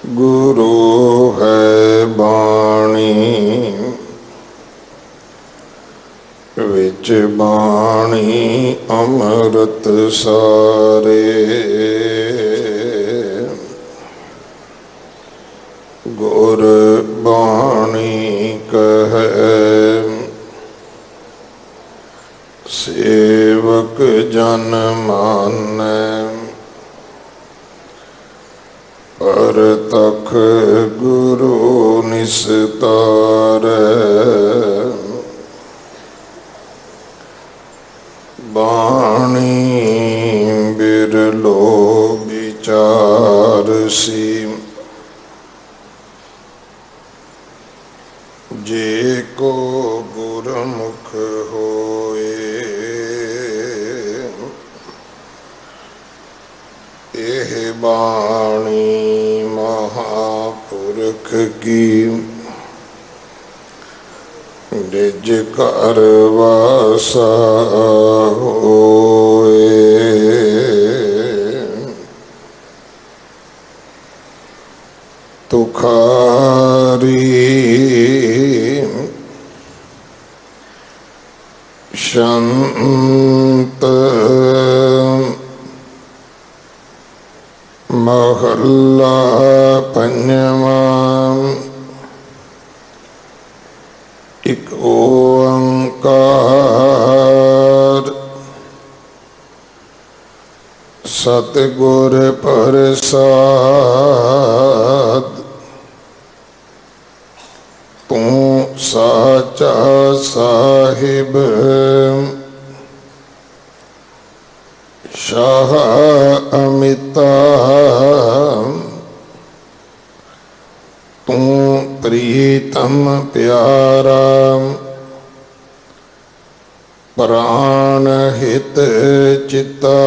गुरु है बाणी विच बाणी अमृत सारे। गुर बाणी कहे सेवक जन मानै। परतख गुरु निस्तारै। बाणी बिरलो विचारसी। जे को गुरमुख होए। एह बाणी महापुरख की निज कर वासा होए। तुखारी शंत महला पंजवा। एक ओंकार सतगुर प्रसाद। तू साचा साहिब शाह अमिता। तू प्रीतम प्यारा प्राण हित चिता।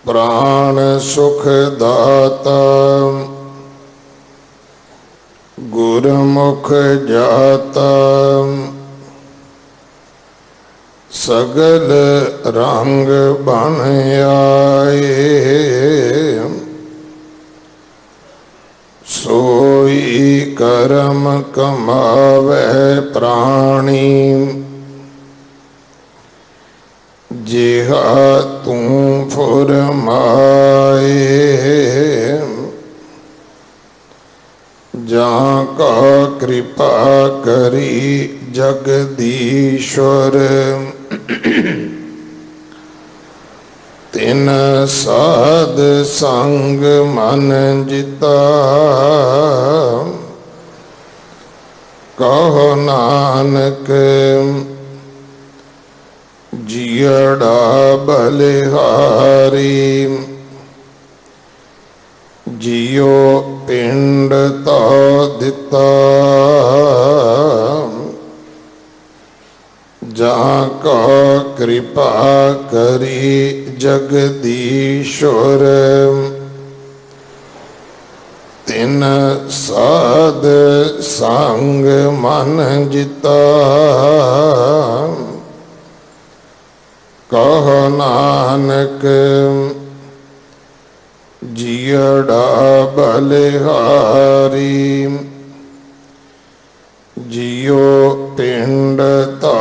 प्राण सुख दाता गुरमुख जाता। सगल रंग बन आए। सोई करम कमावे प्राणी। जिहा तू फुरमाए। जां का कृपा करी जगदीश्वर। तिन साध संग मन जिता। कहो नानक जियड़ा बलिहारी। जियो पिंड ता दिता। जहाँ का कृपा करी जगदीश्वर। तिन साध संग मन जिता। कहो नानक जियड़ा बलिहारी। जियो पिंड ता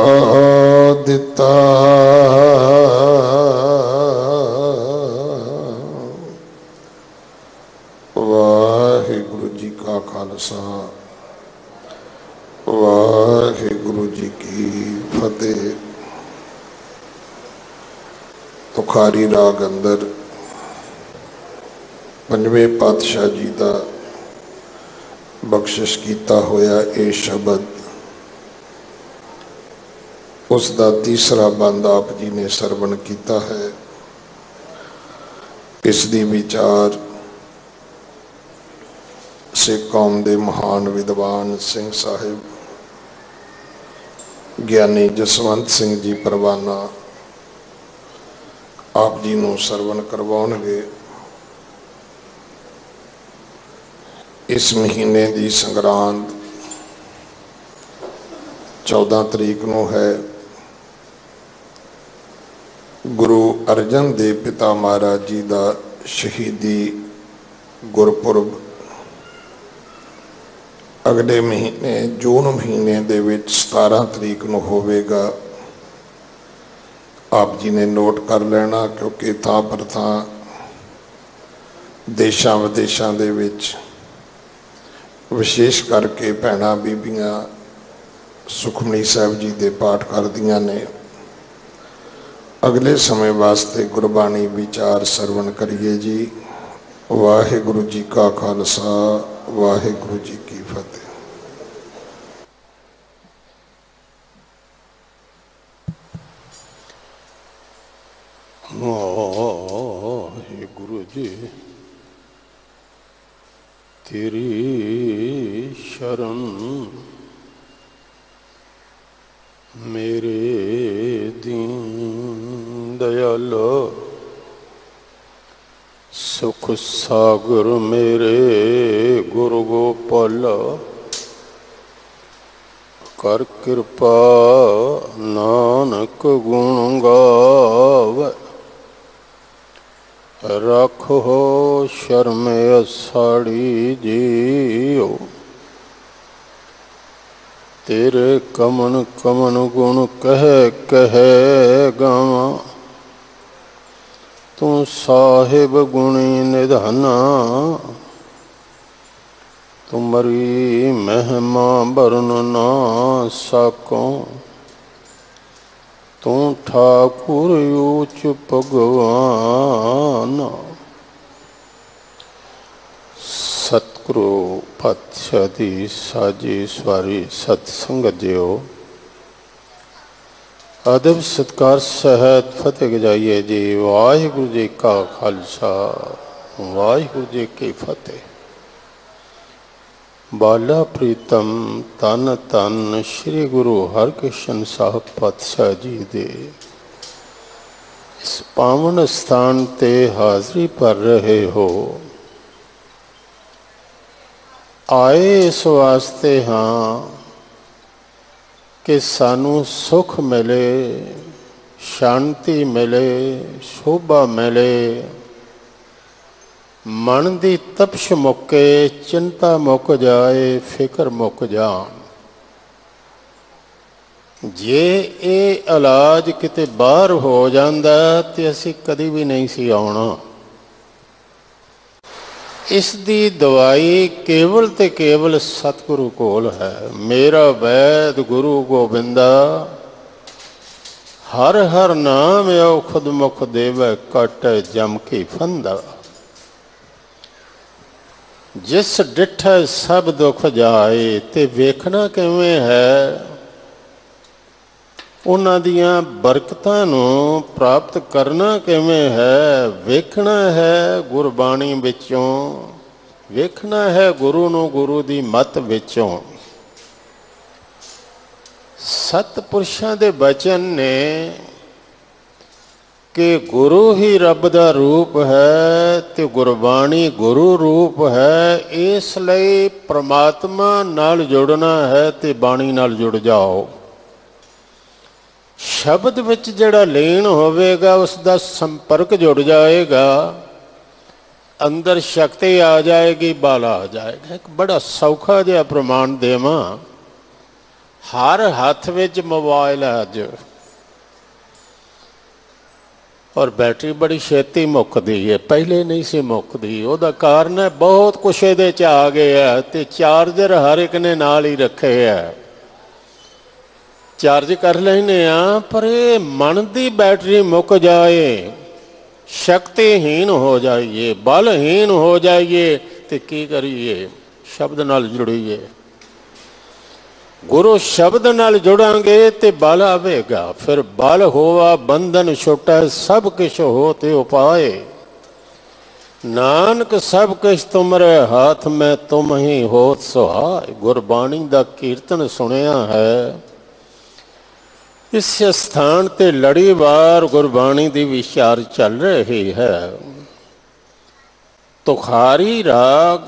दिता। वाहिगुरु जी का खालसा वाहिगुरु जी की फतेह। तुखारी राग अंदर पंजवें पातशाह जी का बख्शिश किया होया ये शब्द उसका तीसरा बंद आप जी ने सरवण किया है। इसकी विचार सिख कौम के महान विद्वान सिंह साहिब ज्ञानी जसवंत सिंह जी परवाना आप जी को सरवण करवाउणगे। इस महीने की संग्रांद 14 तरीक को है। गुरु अर्जन देव पिता महाराज जी का शहीदी गुरपुरब अगले महीने जून महीने दे विच 17 तरीक नूं होवेगा। आप जी ने नोट कर लेना, क्योंकि थां पर थां देशां विदेशां दे विच विशेष करके भैणां बीबियां सुखमनी साहिब जी दे पाठ करदियां ने। अगले समय वास्ते गुरबाणी विचार सरवण करिए जी। वाहिगुरु जी का खालसा, वाहिगुरु जी की फतेह। वाहिगुरु जी तेरी शरण मेरे दीन दयाल, सुख सागर मेरे गुरु गोपाल, कर कृपा नानक गुण गावे, रखो शर्म असाड़ी जियो। तेरे कमन कमन गुण कह कह गावा, तू साहिब गुणी निधाना, तुमरी महिमा बरन ना सको, तू ठाकुर ऊच भगवान। सतगुरु पातशाह दी साजी सवारी सतसंगत जियो। अदब सत्कार सहित फतेह गजाइए जी। वाहिगुरु जी का खालसा, वाहिगुरु जी की फतेह। बाला प्रीतम तन तन श्री गुरु हरकृष्ण साहब पातशाह जी दे इस पावन स्थान ते हाजरी पर रहे हो। आए इस वास्ते हाँ कि सानू सुख मिले, शांति मिले, शोभा मिले, मन की तपश मुके, चिंता मुक जाए, फिक्र मुक जान। जे ये इलाज किते बाहर हो जाता तो असी कभी भी नहीं सी आना। इसकी दवाई केवल ते केवल सतगुरु कोल है। मेरा वैद गुरु गोबिंदा, हर हर नाम आओ खुद मुख देवै, कट जम की फंदा। जिस डिठै सब दुख जाए, ते वेखना किवें है उन्हां दियां बरकतां नूं प्राप्त करना किवें है। वेखना है गुरबाणी विचों, वेखना है गुरु नूं गुरु दी मत विचों। सतपुरुषां दे बचन ने कि गुरु ही रब दा रूप है, ते गुरबाणी गुरु रूप है। इसलिए परमात्मा नाल जुड़ना है ते बाणी नाल जुड़ जाओ। शब्द विच जिहड़ा लीन होवेगा उसका संपर्क जुड़ जाएगा, अंदर शक्ति आ जाएगी, बल आ जाएगा। एक बड़ा सौखा जिहा प्रमाण देवां। हर हाथ विच मोबाइल है अज, और बैटरी बड़ी छेती मुकदी है, पहले नहीं सी मुकदी। उहदा कारण है बहुत कुछ इहदे च आ गया ते चार्जर हर एक ने नाल ही रखे है। चार्ज कर लेने पर मन की बैटरी मुक जाए, शक्तिहीन हो जाइए, बलहीन हो जाइए तो की करिए? शब्द नाल जुड़िए। गुरु शब्द नाल जुड़ांगे तो बल आवेगा। फिर बल होवा बंधन छुटा, सब किश होते उपाय। नानक सब किश तुमरे हाथ में, तुम ही होत सहाय। गुरबाणी का कीर्तन सुनिया है। इस स्थान ते लड़ीवार गुरबाणी की विचार चल रही है। तुखारी राग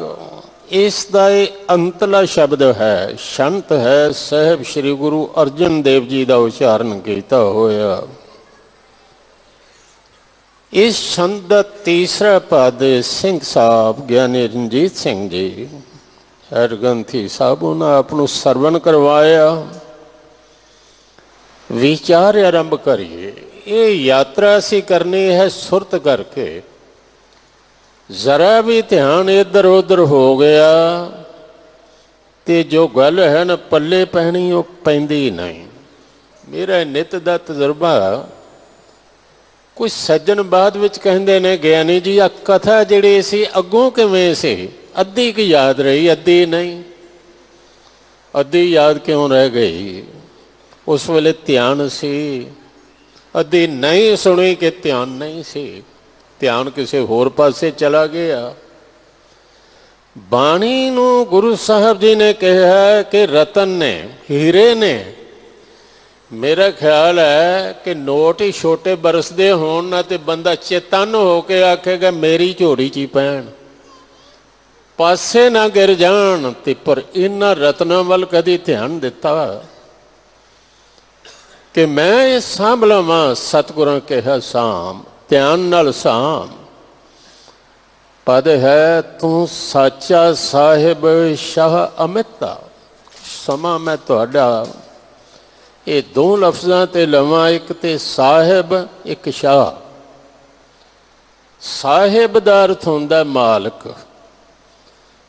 इसका अंतला शब्द है, शंत है। साहब श्री गुरु अर्जन देव जी का उच्चारण किया होया। इस छंद का तीसरा पद सिंह साहब ज्ञानी रंजीत सिंह जी हरगंथी साहब उन्हें आपनों सरवण करवाया। विचार आरंभ करिए। ये यात्रा असी करनी है सुरत करके, जरा भी ध्यान इधर उधर हो गया तो जो गल है ना पल्ले पैनी वो पैंदी नहीं। मेरा नित का तजुर्बा, कुछ सज्जन बाद विच कहंदे ने ज्ञानी जी आ कथा जिहड़ी सी अगों किवें सी, अद्धी की याद रही अद्धी नहीं। अद्धी याद क्यों रह गई? उस वेले ध्यान सी। अद्धी नहीं सुनी कि ध्यान नहीं सी, ध्यान किसी होर पासे चला गया। बाणी नू गुरु साहब जी ने कहा कि रतन ने, हीरे ने, मेरा ख्याल है कि नोट ही छोटे बरसते होण ना ते बंदा चेतन होके आखेगा मेरी झोड़ी ची पैण, पासे ना गिर जान। ते पर इन्हां रत्नां वल कदी ध्यान दिता कि मैं ये सांभ लवां। सतगुरां कहा साम, ध्यान नाल साम। पद है तू साचा साहिब शाह अमिता। समा मैं तुहाडा ये दो लफ्ज़ां ते लवां, एक ते साहिब एक शाह। साहिब दा अर्थ हुंदा मालक।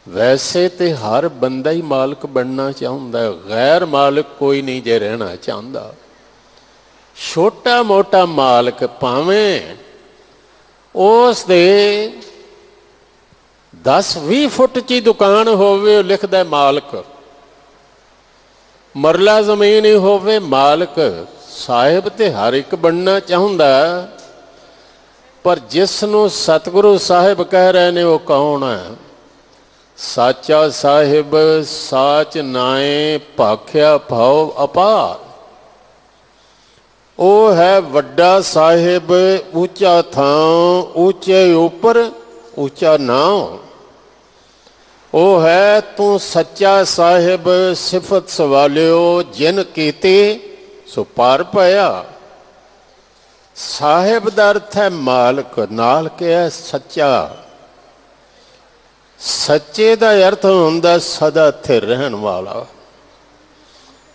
वैसे तो हर बंदा ही मालक बनना चाहता है, गैर मालक कोई नहीं जे रहना चाहता। छोटा मोटा मालक भावें उस दे 10-20 फुट ची दुकान होवे लिखदा मालक, मरला जमीन ही होवे मालक। साहिब ते हर एक बनना चाहता, पर जिसनों सतगुरु साहिब कह रहे ने वो कौन है? साचा साहिब साच नाए भाख्या भाव अपार। वो है वड्डा साहिब, ऊंचा थां, ऊंचे ऊपर ऊंचा नाम। वो है तू सच्चा साहिब, सिफत सवालियो जिन कीती सो पार पाया। साहिब दा अर्थ है मालक, नाल के है सच्चा। सच्चे का अर्थ होंदा सदा स्थिर रहन वाला।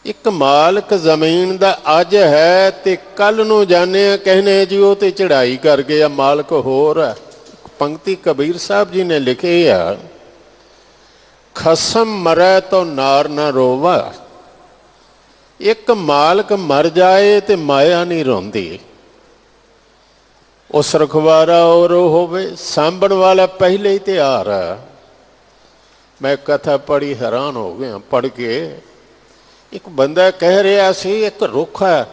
एक मालक जमीन का अज है तो कल नू जाने कहने जी वो तो चढ़ाई कर गया, मालक होर है। पंक्ति कबीर साहब जी ने लिखी है, खसम मरै तो नार ना रोवा। एक मालक मर जाए तो माया नहीं रोंदी। उस रखवारा और होवे सांभण वाला पहले ही तैयार है। मैं कथा पढ़ी हैरान हो गया पढ़ के। एक बंदा कह रहा सी एक रुख है,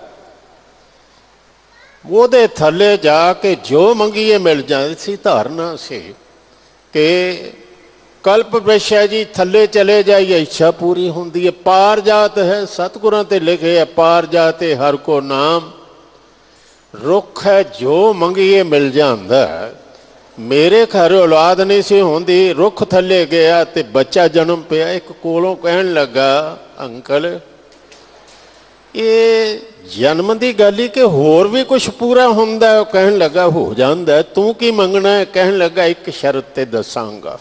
वो दे थले जाके जो मंगीए मिल जाती सी। धारणा सी कि कल्प वृक्षा जी थले चले जाइए इच्छा पूरी होंदी है। पार जात है, सतगुरां ते लिखे है पार जाते हर को नाम। रुख है जो मंगीए मिल जाता है। मेरे घर औलाद नहीं सी होंदी, रुख थले गया तो बच्चा जन्म पिया। एक कोलों कहन लगा अंकल ये जन्म की गल ही कि होर भी कुछ पूरा होंदा है? कहन लगा हो जाता है। तू की मंगना है? कहन लगा एक शर्त ते दसांगा।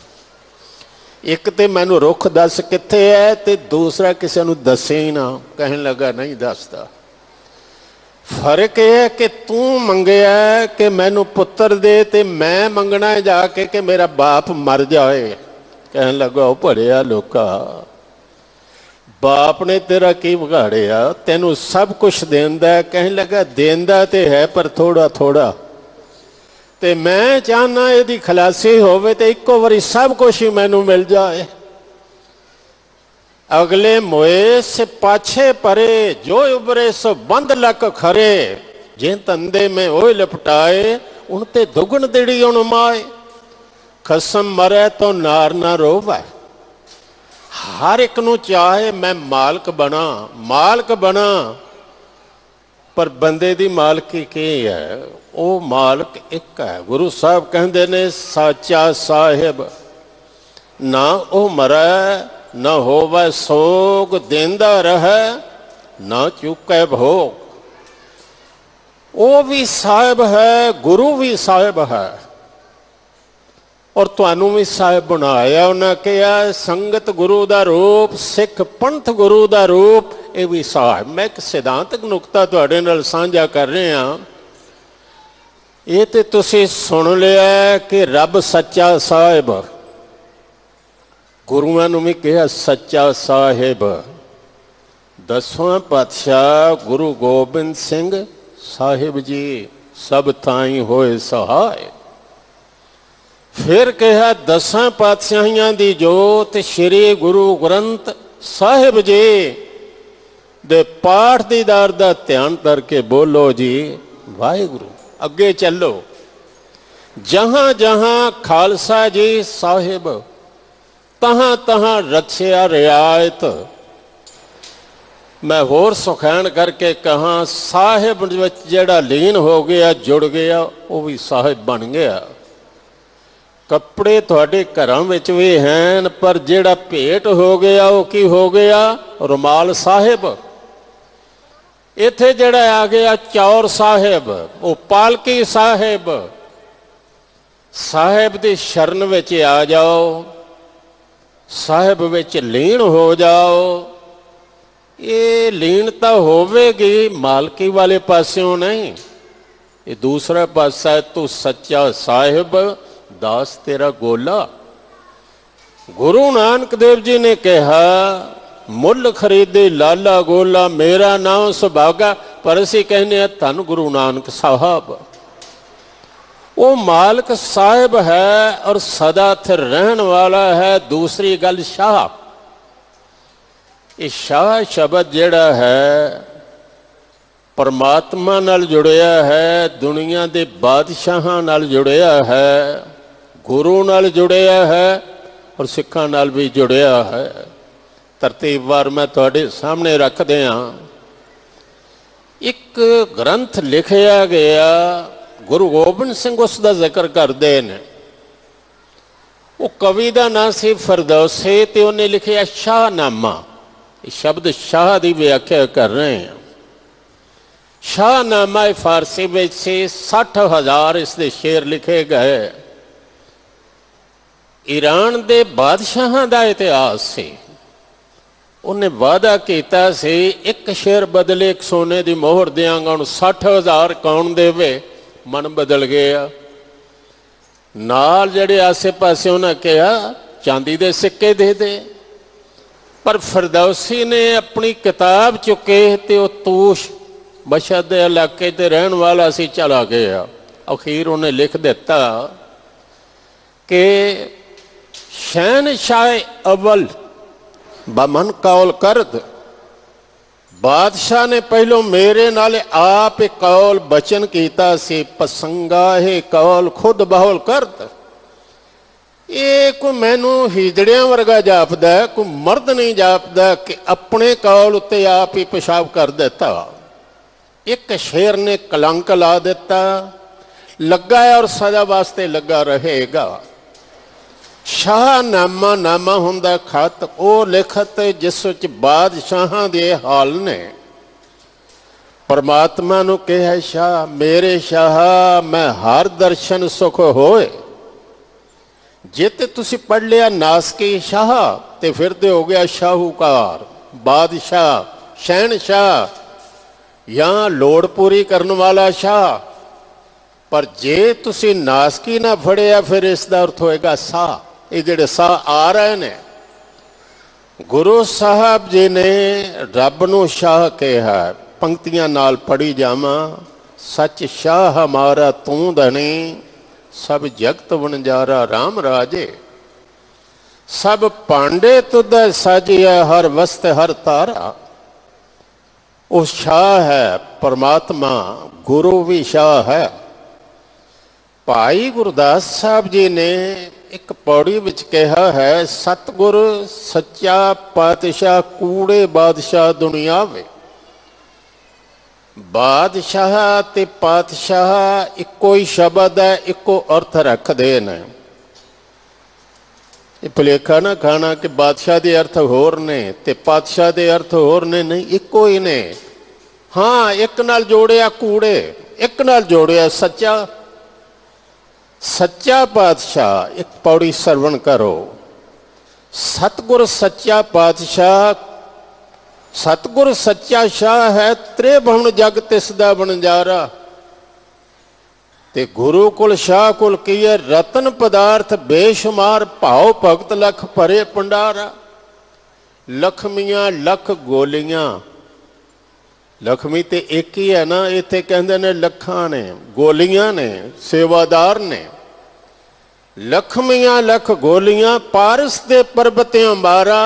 एक तो मैनू रुख दस कित्थे है, तो दूसरा किसी नू दसे ही ना। कहन लगा नहीं दसदा। फर्क यह है कि तू मंगया कि मैनू पुत्र दे, ते मैं मंगना है जाके कि मेरा बाप मर जाए। कहन लगा वो पढ़िया लोका, बाप ने तेरा की बिगाड़िया, तेनू सब कुछ देंदा है। कहन लगा देंदा ते है पर थोड़ा थोड़ा, ते मैं चाहना यदि खलासी होवे ते इक्को बारी सब कुछ ही मैनू मिल जाए। अगले मोए से पाछे परे, जो उबरे सो बंद लक खरे। जिन तंदे में ओए लपटाए, उनते दुगन दिड़ी उन माए। खसम मरे तो नार ना रोवे। हर एक नू चाहे मैं मालक बना, मालक बना, पर बंदे दी मालकी की है? वो मालक एक है। गुरु साहब कहते ने साचा साहिब ना ओ मरै न होवे सोग, देंदा रहे न चुके भोग। वो भी साहिब है, गुरु भी साहिब है, और तुहानू भी साहिब बनाया। उन्हें कहा संगत गुरु का रूप, सिख पंथ गुरु का रूप, ये भी साहिब। मैं एक सिद्धांतक नुकता तुहाडे नाल साझा कर रहा। ये तो तुसीं सुन लिया कि रब सच्चा साहिब, गुरुआं नूं भी कहा सच्चा साहिब। 10वां पातशाह गुरु गोबिंद सिंह साहिब जी सब ताई होए सहाय। फिर कहा 10 पातशाहियां दी जोत श्री गुरु ग्रंथ साहिब जी दे पाठ दीदार दा ध्यान करके बोलो जी वाहिगुरु। अगे चलो, जहां जहां खालसा जी साहिब, तहां तहां रखिया रियायत। मैं होर सुखैन करके कहा साहिब विच जिहड़ा लीन हो गया, जुड़ गया, वो भी साहिब बन गया। कपड़े तुहाडे घरां विच भी हैं, पर जिहड़ा भेट हो गया वो की हो गया? रुमाल साहिब। इत्थे जिहड़ा आ गया चौर साहिब, वो पालकी साहिब। साहिब दी शरण विच आ जाओ, साहिब विच लीन हो जाओ। ये लीनता होवेगी मालकी वाले पास्यों नहीं, ये दूसरा पासा है। तू सच्चा साहिब, दास तेरा गोला। गुरु नानक देव जी ने कहा मुल खरीदे लाला गोला, मेरा नाम सुभागा। पर असी कहने धन गुरु नानक साहब। वो मालिक साहिब है और सदा स्थिर रहन वाला है। दूसरी गल शाह, ये शाह शब्द जिहड़ा है परमात्मा नाल जुड़िया है, दुनिया के बादशाहां नाल जुड़िया है, गुरु नाल जुड़िया है और सिखां नाल भी जुड़िया है। तरतीबवार मैं तुहाडे सामने रख दिया। एक ग्रंथ लिखिया गया, गुरु गोबिंद सिंह उसका जिक्र करते हैं। वो कवि का नाम से फरदौसी, तो उन्हें लिखिया शाहनामा। शब्द शाह की व्याख्या कर रहे हैं। शाहनामा फारसी में से 60,000 इसके शेर लिखे गए। ईरान के बादशाह का इतिहास से उन्हें वादा किया से एक शेर बदले एक सोने की मोहर देंगा, उन्हें 60,000 कौन देवे? मन बदल गया। नाल जड़े आसे पासे उन्हें कहा चांदी के सिक्के दे दे। पर फरदौसी ने अपनी किताब चुके तो तूश मशहद के इलाके ते रहन वाला सी चला गया। अखीर उन्हें लिख दिता कि शहनशाह अव्वल बमन कौल करद, बादशाह ने पहलों मेरे नाल आप कौल बचन किया सी, पसंगा है कौल खुद बहौल करद। ये कोई मैनू हिजड़ियां वर्गा जापदा है, कोई मर्द नहीं जापदा कि अपने कौल उत्ते आप ही पेशाब कर देता। एक शेर ने कलंक ला दिता, लगा है और सजा वास्ते लगा रहेगा। शाहनामा नामा हुंदा खत, वो लिखत जिस विच बादशाहां दे हाल ने। परमात्मा नूं कहा शाह मेरे शाह मैं हर दर्शन सुख होए। जे ते तुसी पढ़ लिया नासकी शाह ते फिर ते हो गया शाहूकार, बादशाह, शहनशाह या लोड़ पूरी करने वाला शाह। पर जे तुसी नासकी ना फड़िया फिर इसका अर्थ होएगा शाह। ये जिहड़े शाह आ रहे ने, गुरु साहब जी ने रब नूं शाह कहा। पंक्तियां नाल पढ़ी जावां। सच शाह हमारा तू धनी, सब जगत वणजारा राम राजे। सब पांडे तुद साजिया हर वस्त हर तारा। वो शाह है परमात्मा, गुरु भी शाह है। भाई गुरदास साहब जी ने एक पौड़ी विच कहा है, सतगुर सच्चा पातशाह कूड़े बादशाह दुनिया में। बादशाह ते पातशाह इको ही शब्द है, इको अर्थ रखते हैं। ये भुलेखा ना खाना कि बादशाह के अर्थ होर ने ते पातशाह के अर्थ होर ने, नहीं इको ही ने। हाँ एक नाल जोड़िया कूड़े, एक नाल जोड़िया सच्चा सच्चा पातशाह। एक पौड़ी सरवण करो। सतगुर सच्चा पातशाह, सतगुर सच्चा शाह है, त्रिभुवन जग तिसदा बनजारा। ते गुरु कुल शाह कुल कीए, रतन पदार्थ बेशुमार, भाव भगत लख भरे भंडारा। लखमियां लख गोलियां, लक्ष्मी तो एक ही है ना, इत्थे कहंदे ने लखां ने, गोलियां ने, सेवादार ने। लखमियां लख गोलियां, पारस दे पर्बत अंबारा।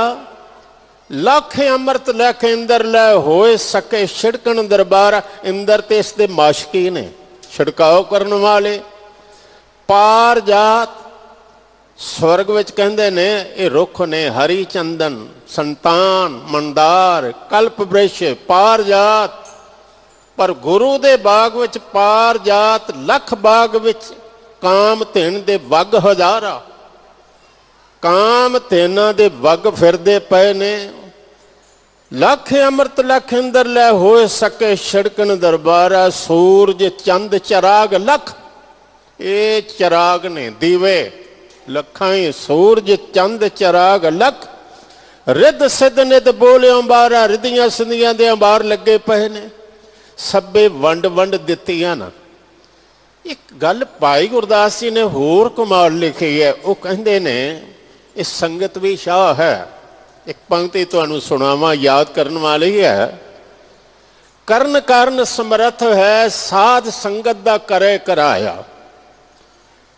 लख अमृत लख इंदर लै, होए सके छिड़कन दरबारा। इंदर ते इस दे माशकी ने, छिड़काव करन वाले। पार जात स्वर्ग विच कहंदे ने ये रुख ने, हरी चंदन, संतान, मंदार, कल्प वृक्ष, पार जात। पर गुरु दे बाग विच पार जात लख, बाग विच काम धन दे वग हजारा। काम धना दे वग फिरदे पए ने। लख अमृत लख इंदर लै, होए सके छिड़कन दरबारा। सूरज चंद चराग लख, ये चराग ने, दीवे लखां ही। सूरज चंद चराग लख, रिद सिद्ध निद बोले अंबारा। रिदियां सिंधियां दे अंबार लगे पे ने, सब्बे वंड वंड दित्तियां ना। एक गल भाई गुरदास जी ने होर कमाल लिखी है। वो कहंदे ने इस संगत भी शाह है। एक पंक्ति तुहानू सुनावा, याद करने वाली है। करन कारण समर्थ है, साध संगत दा करे कराया।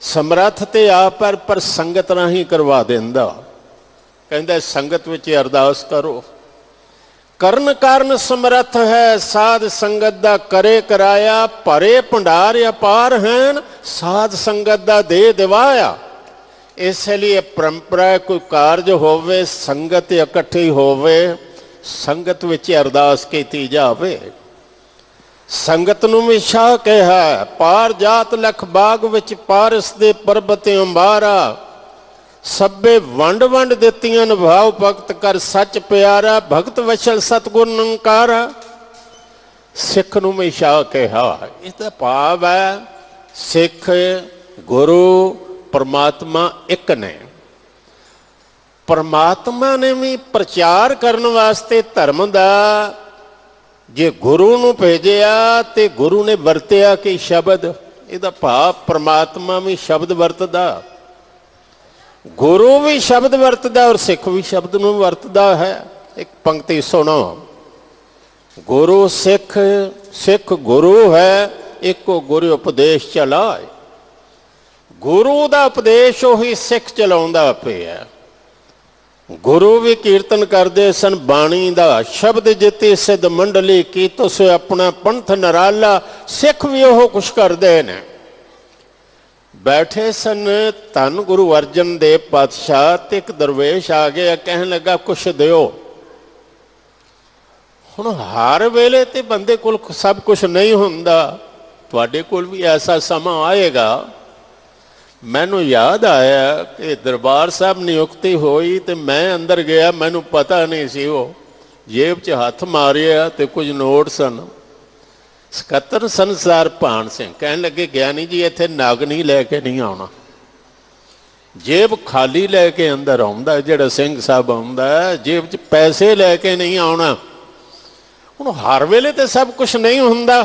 समर्थ ते आप पर संगत राही करवा देंदा। कहंदा संगत विच अरदास करो। करन कारण समर्थ है, साध संगत दा करे कराया। भरे भंडार अपार हैं, साध संगत दा दे दिवाया। इसलिए परंपरा कोई कारज होवे, संगत इकट्ठी होवे, संगत विच अरदास कीती जावे। संगत नूं भी शाह कहा। पार जात लख बाग विच, पारस दे पर्बत अंबारा। सब्बे वंड वंड दित्तियां भाव भगत कर सच प्यारा। भगत वशल सतगुर निरंकारा। सिख नूं भी शाह कहा। इसदा भाव है सिख गुरु परमात्मा एक ने। परमात्मा ने भी प्रचार करने वास्ते धर्म दा जे गुरु नूं भेजिया ते गुरु ने वरतिया कि शब्द। इहदा भाव परमात्मा भी शब्द वरतदा, गुरु भी शब्द वरतदा और सिख भी शब्द नूं वरतदा है। एक पंक्ति सुनो। गुरु सिख, सिख गुरु है, एको गुरु उपदेश चलाए। गुरु दा उपदेश उही सिख चलाउंदा पिया। गुरु भी कीर्तन करते सन बाणी दा। शब्द जिते सिद्ध मंडली की, तुस अपना पंथ नराला। सिख भी ओह कुछ करते ने। बैठे सन धन गुरु अर्जन देव पातशाह ते एक दरवेश आ गया, कहन लगा कुछ दिओ। हुण हर वेले ते बंदे कोल सब कुछ नहीं हुंदा, तुहाडे कोल भी ऐसा समा आएगा। मैनू याद आया कि दरबार साहब नियुक्ति हुई तो मैं अंदर गया, मैनू पता नहीं सी। वो जेब च हथ मारिया तो कुछ नोट सन। सकत्तर संसार भान सिंह कह लगे ज्ञानी जी इत्थे नागनी लैके नहीं आना। जेब खाली लैके अंदर आउंदा जिहड़ा सिंह साहब आउंदा, जेब च पैसे लैके नहीं आना। हुण हर वेले तो सब कुछ नहीं हुंदा।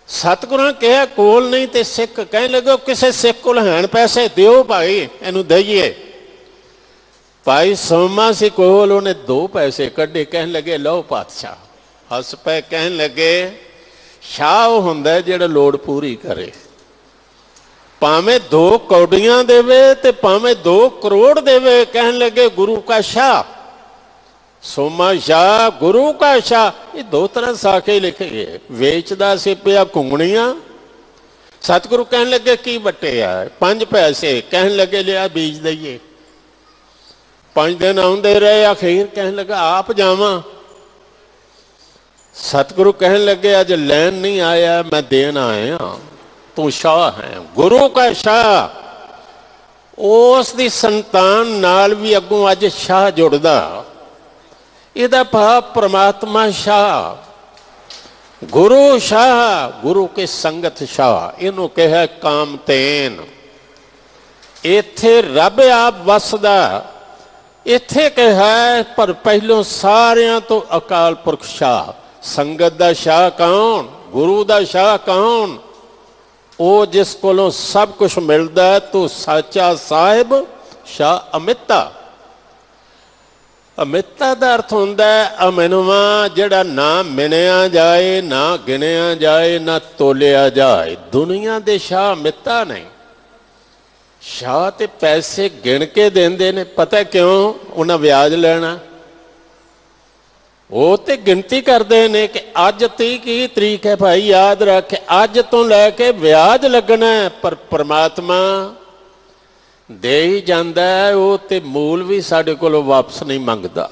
सतगुरां कहा कोल नहीं तो सिख कह लगे किसी सिख कोल हैन पैसे दिओ भाई इनू दईए। भाई सोमा सी कोल उन्हें 2 पैसे कढ़े, कहन लगे लो पातशाह। हस पे कहन लगे शाह हुंदा जिहड़ा लोड़ पूरी करे, भावें 2 कौड़ियां देवे ते भावें 2 करोड़ देवे। कहन लगे गुरु का शाह, सोमा शाह गुरु का शाह। ये 2 तरह साखे लिखे गए। वेचदा से पिया घुंगणियां। सतगुरु कहन लगे की बटे है 5 पैसे। कहन लगे लिया बीज दईए। 5 दिन आउंदे रहे, अखीर कहन लगा आप जावां। सतगुरु कहन लगे अज लैन नहीं आया, मैं देन आया। तू शाह है, गुरु का शाह। उस दी संतान नाल भी अगों अज शाह जुड़दा। इहदा भाव परमात्मा शाह। गुरु शाह, गुरु के संगत शाह, इनू कहा कामतेन। इथे रब आप वसदा, इथे कहा पर पहलों सारियां तो अकाल पुरख शाह। संगत दा शाह कौन? गुरु दा शाह कौन? वो जिस कोलों सब कुछ मिलता है। तो साचा साहिब शाह अमिता। अमिता का अर्थ होंदा है अमिनवा, जिहड़ा ना मिनिया जाए, ना गिनिया जाए, ना तोलिया जाए। दुनिया दे शाह अमिता नहीं। शाह ते पैसे गिन के देंदे ने, पता क्यों? उन्हें ब्याज लेना। वो तो गिनती करते हैं कि अज 30 की तरीक है भाई, याद रख, अज तो लैके ब्याज लगना है। पर परमात्मा दे ही जाता है, वो तो मूल भी साढ़े को वापस नहीं मंगता।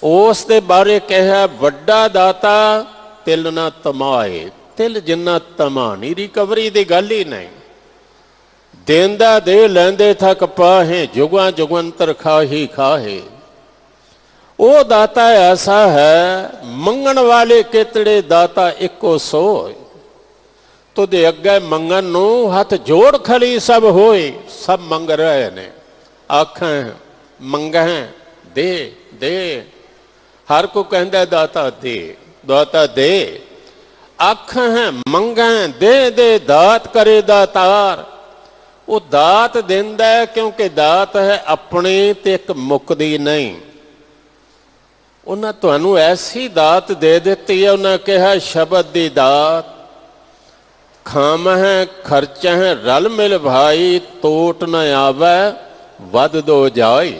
उस दे बारे कहा वड्डा दाता तिल ना तमाए। तिल जिन्ना तमा नहीं, रिकवरी की गल ही नहीं। देंदा दे लैंदे थक पाहे, जुगा जुगंतर खाही खाहे। वो दाता ऐसा है, मंगण वाले कितने दाता इको सोए। तो दे अगे मंगन नू हथ जोड़ खली सब होए। सब मंग रहे ने, आखें मंगें दे दे। हर को कहता दाता दे, दाता दे। आखें मंगें दे दे, दात करे दातार। वो दात देंदा है क्योंकि दात है अपनी ते एक मुकदी नहीं। उन्हें तुहानू ऐसी दात दे दी है। उन्हें कहा शब्द दी दात खाम है खर्च है रल मिल भाई, तोट न आवे वध दो जाई।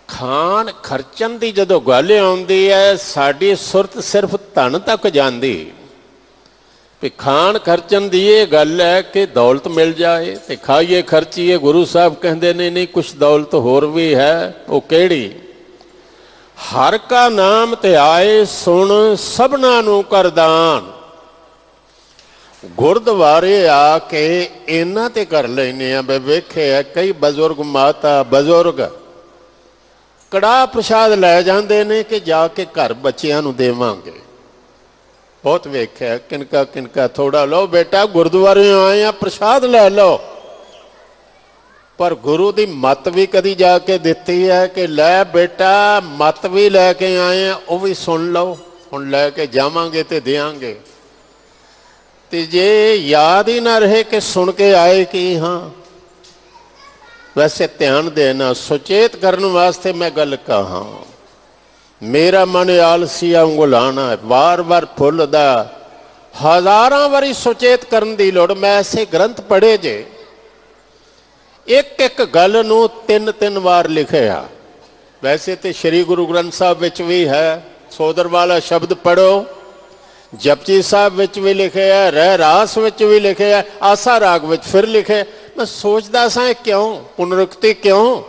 खान खर्चन की जदों गल आउंदी है, साड़ी सुरत सिर्फ धन तक जाती। भी खान खर्चन की ये गल है कि दौलत मिल जाए तो खाइए खर्चीए। गुरु साहब कहते ने नहीं, कुछ दौलत होर भी है। वो केड़ी? हर का नाम ते आए सुन, सबना नू कर दान। गुरद्वारे आके इन्हां ते कर लेने। वेखे कई बजुर्ग माता बजुर्ग कड़ाह प्रसाद लै जाते ने कि जाके घर बच्चियां नू देवांगे। बहुत वेख्या किनका किनका थोड़ा लो बेटा, गुरुद्वारे आए हैं प्रसाद लै लो। पर गुरु की मत भी कदी जाके दिती है कि लै बेटा मत भी लैके आए हैं, वह भी सुन लो। हुण लैके जावांगे तो देंगे। तो जे याद ही ना रहे कि सुन के आए कि हाँ। वैसे ध्यान देना, सुचेत करने वास्ते मैं गल कहा। मेरा मन आलसिया उंगलाना है, वार वार भुलदा। हज़ारां वारी सुचेत करने की लोड़। मैं ऐसे ग्रंथ पढ़े जे एक एक गल नू 3-3 बार लिखिया। वैसे तो श्री गुरु ग्रंथ साहब विच भी है, सोदर वाला शब्द पढ़ो। जपजी साहब विच भी लिखे है, रह रास विच भी लिखे है, आसा राग विच फिर लिखे। मैं सोचता सा क्यों पुनरुक्ति क्यों?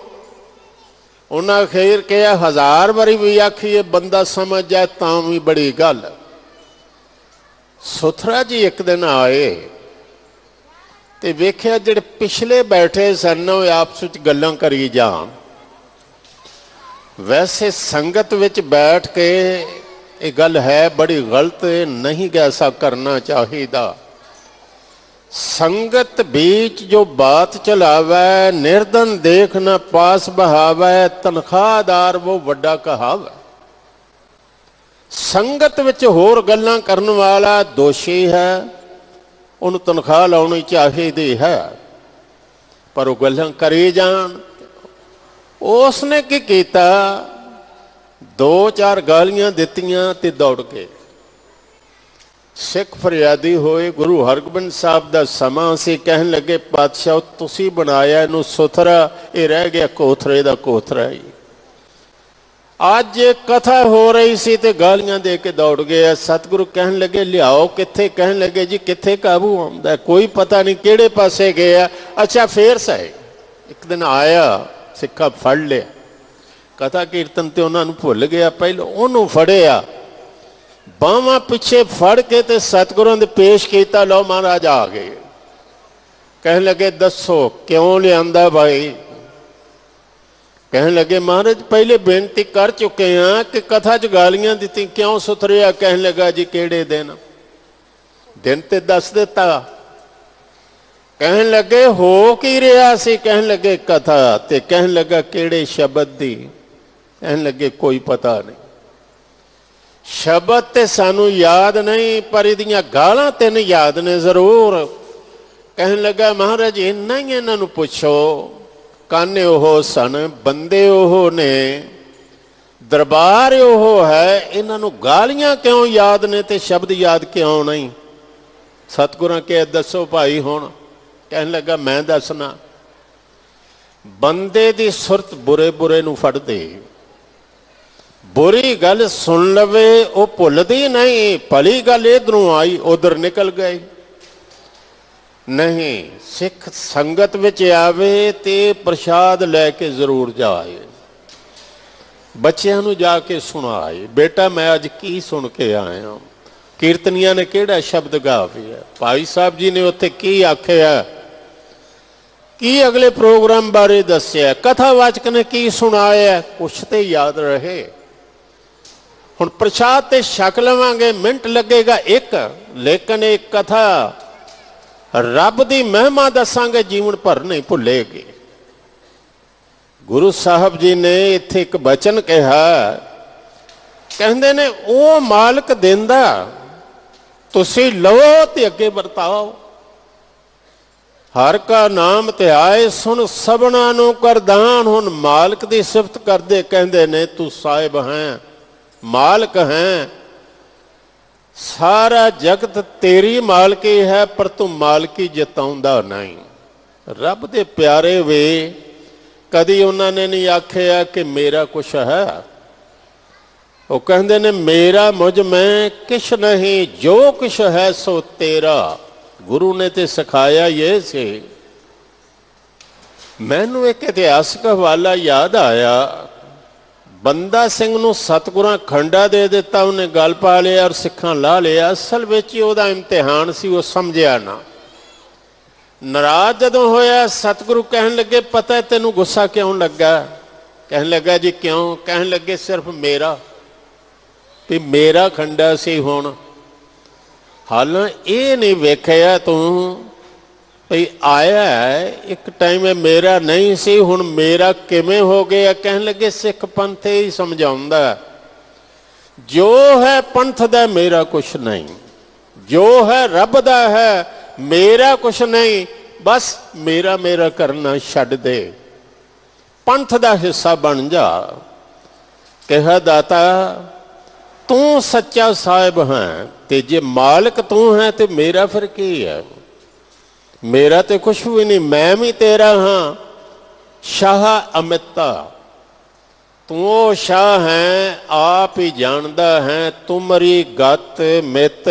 उन्हें खैर कहा 1000 बारी भी आखिए बंदा समझ जाए तां भी बड़ी गल। सुथरा जी एक दिन आए तो वेख्या जिहड़े पिछले बैठे सन आपस विच गल्लां करी जाण। वैसे संगत विच बैठ के ये गल है बड़ी गलत, नहीं ऐसा करना चाहिए। संगत बीच जो बात चलावे, निर्धन देख न पास बहावे, तनख्वाहदार वो वड्डा कहावे। संगत विच होर गल्लां करन वाला दोषी है, उन्हें तनख्वाह लाउणी चाहिदी है। पर वो गल्लां करी जान। उसने की कीता, 2-4 गालियां दित्तियां ते दौड़ के सिख फरियादी होए। गुरु हरगोबिंद साहब का समा से कहन लगे पातशाह तुसी बनाया इनू सुथरा, ये रह गया कोथरे का कोथरा ही। अज कथा हो रही सी ते गालियां दे के दौड़ गए। सतगुरु कहन लगे लियाओ किथे? कहन लगे जी किथे काबू आउंदा, कोई पता नहीं किहड़े पासे गया। अच्छा फिर सही एक दिन आया, सिक्खा फड़ लिया। कथा कीर्तन ते उन्होंने भुल गया, पहले उन्होंने फड़िया, बावां पिछे फड़ के ते सतगुरों दे पेश किया। लो महाराज आ गए। कहन लगे दसो क्यों लिया भाई? कहने लगे महाराज पहले बेनती कर चुके हैं कि कथा च गालियां दी क्यों सुथरिया। कहने लगा जी केड़े दिन ते दस दिता। कहने लगे हो की रहा सी। कहने लगे कथा। ते कहने लगा केड़े शब्द दी। कहने लगे कोई पता नहीं। शब्द ते सानू याद नहीं पर इहदियां गालां तेन याद ने जरूर। कहने लगा महाराज इन्ना ही इन्हां नूं पुछो काने ओह सन बंदे ओह ने दरबार ओह है इन्हां नूं गालियां क्यों याद ने ते शब्द याद क्यों नहीं। सतगुरां कहा दसो भाई हुण। कहने लगा मैं दसना। बंदे दी सुरत बुरे बुरे नूं फड़ दे। बुरी गल सुन लवे वो भुलदी नहीं। भली गल इधरों आई उधर निकल गई नहीं। सिख संगत विच आवे ते प्रसाद लैके जरूर जाए। बच्चों नूं जाके सुनाए बेटा मैं अज की सुन के आया। कीर्तनिया ने केड़ा शब्द गा पिया। भाई साहब जी ने उत्थे की आख्या की अगले प्रोग्राम बारे दस्या। कथावाचक ने की सुनाया कुछ तो याद रहे। हुण प्रसाद ते छक लवांगे मिनट लगेगा एक लेकिन एक कथा रब दी महिमा दसांगे जीवन भर नहीं भुलेगी। गुरु साहब जी ने इत्थे एक बचन कहा कहंदे ने ओ मालिक देंदा तुसी लो ते अगे वरताओ। हर का नाम ते आए सुन सबना नूं कर दान। हुण मालिक दी सिफत करदे कहंदे ने तू साहिब हैं मालिक हैं सारा जगत तेरी मालकी है पर तू मालकी जताउंदा नहीं। रब दे प्यारे वे कदी उन्होंने नहीं आख्या कि मेरा कुछ है। वो कहते ने मेरा मुझ में किश नहीं जो कुछ है सो तेरा। गुरु ने ते सिखाया ये से। मैनू एक इतिहासक हवाला याद आया। बंदा सिंह नूं सतगुरां खंडा दे दिता उन्हें गल पा लिया और सिखां ला लिया। असल विच उहदा इम्तिहान सी वो समझिया ना। नाराज जदों होया सतगुरु कहन लगे पता है तेनू गुस्सा क्यों लगा। कहन लगा जी क्यों। कहन लगे सिर्फ मेरा भी मेरा खंडा सी। हुण हाल ये नहीं वेखिया तू भई आया है एक टाइम मेरा नहीं सी हुण मेरा किवें हो गया। कहन लगे सिख पंथ ही समझाउंदा जो है पंथ दा मेरा कुछ नहीं जो है रब दा है मेरा कुछ नहीं। बस मेरा मेरा करना छड्ड दे पंथ दा हिस्सा बन जा। कहा दाता तू सच्चा साहिब है ते जे मालिक तू है तो मेरा फिर की है। मेरा तो कुछ भी नहीं मैं भी तेरा हाँ। शाह अमिता तू शाह है आप ही जानदा है। तुमरी गत मित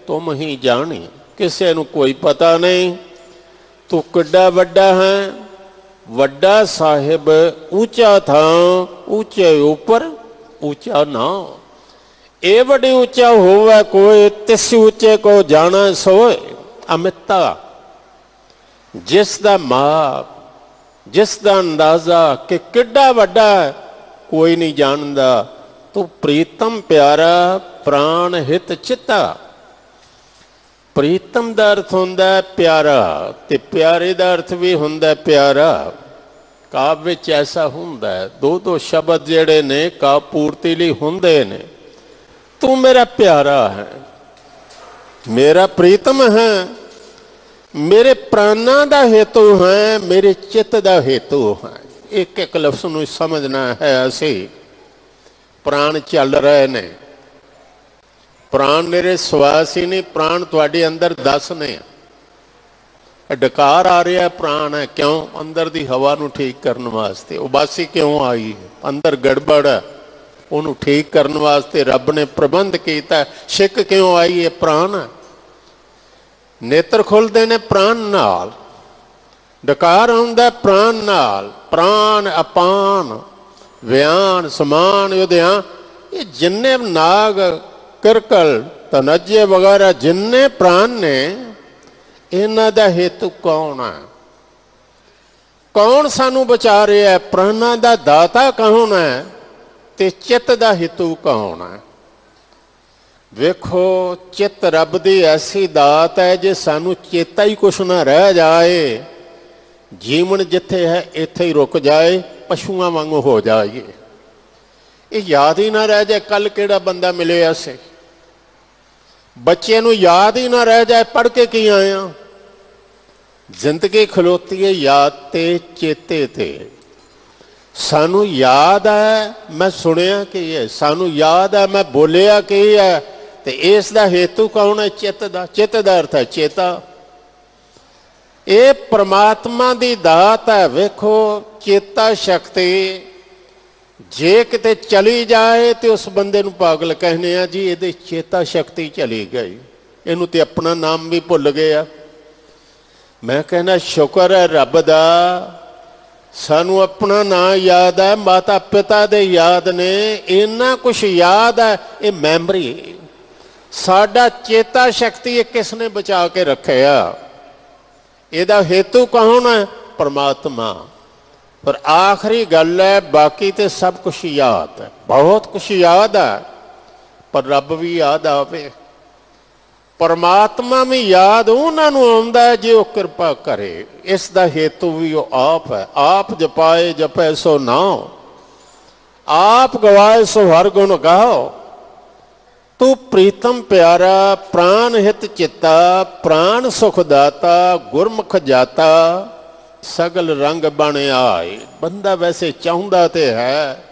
तुम ही जानी किसी नूं कोई पता नहीं। तू किड्डा वड्डा है वड्डा साहिब ऊंचा था ऊंचे ऊपर ऊंचा ना। ए बड़ी ऊंचा होवे कोई तिस ऊंचे को जाना सोए। अमिता जिसका माप जिसका अंदाजा कि किड्डा वड्डा कोई नहीं जानता। तो प्रीतम प्यारा प्राण हित चिता। प्रीतम का अर्थ होंदा प्यारा ते प्यारे का अर्थ भी होंदा प्यारा। काव्य विच ऐसा होंदा दो दो शब्द जिहड़े ने काव्य पूर्ति लई होंदे ने। तू मेरा प्यारा है मेरा प्रीतम है मेरे प्राणा का हेतु है मेरे चित्त का हेतु है। एक एक लफ्ज़ नूं समझना है। असी प्राण चल रहे ने प्राण मेरे श्वास ही नहीं प्राण तुहाडे अंदर 10 ने। डकार आ रहा प्राण है क्यों अंदर दी हवा नूं ठीक करने वास्ते। उबासी क्यों आई अंदर गड़बड़ है उन्होंने ठीक करने वास्ते रब ने प्रबंध किया। छिक क्यों आई है प्राण नेत्र खुलते ने प्राण नाल। डकार आउंदा प्राण नाल। प्राण अपान व्यान समान युध्या ये जिन्ने नाग किरकल तनजे वगैरह जिन्ने प्राण ने इन्हां दा हेतु कौन है। कौन सानू बचा रहा है? प्राणां दा दाता कौन है ते चित्त दा हितू कौन है? वेखो, चित्त रब दी ऐसी दात है जे सानू चेता ही कुछ ना रह जाए, जीवन जिथे है इत्थे ही रुक जाए, पशुआं वांगू हो जाइए। ये याद ही ना रह जाए कल केड़ा बंदा मिले ऐसे, बच्चे नू याद ही ना रह जाए पढ़ के की आया। जिंदगी खलोती है याद ते चेते ते। सानू याद है मैं सुनिया की है, सानू याद है मैं बोलिया की है, ते इस दा हेतु कौन है? चित्त दा। चित्त दा अर्थ है चेता। ये परमात्मा दी दात है। वेखो, चेता शक्ति जे किते चली जाए तो उस बंदे नू पागल कहने आ जी, ये चेता शक्ति चली गई, इनू तो अपना नाम भी भुल गया। मैं कहना शुक्र है रब दा, सानू अपना नाम याद है, माता पिता दे याद ने, इन्ना कुछ याद है। ये मैमरी साडा चेता शक्ति ये किसने बचा के रखिया? इहदा हेतु कौन है? परमात्मा। पर आखिरी गल है, बाकी तो सब कुछ याद है, बहुत कुछ याद है, पर रब भी याद आवे। परमात्मा में याद उन्होंने आउंदा है जे वो कृपा करे। इसका हेतु भी वो आप है। आप जपाए जपे सो नाओ, आप गवाए सो हर गुण गाओ। तू प्रीतम प्यारा प्राण हित चिता, प्राण सुख दाता गुरमुख जाता, सगल रंग बन आए। बंदा वैसे चाहता तो है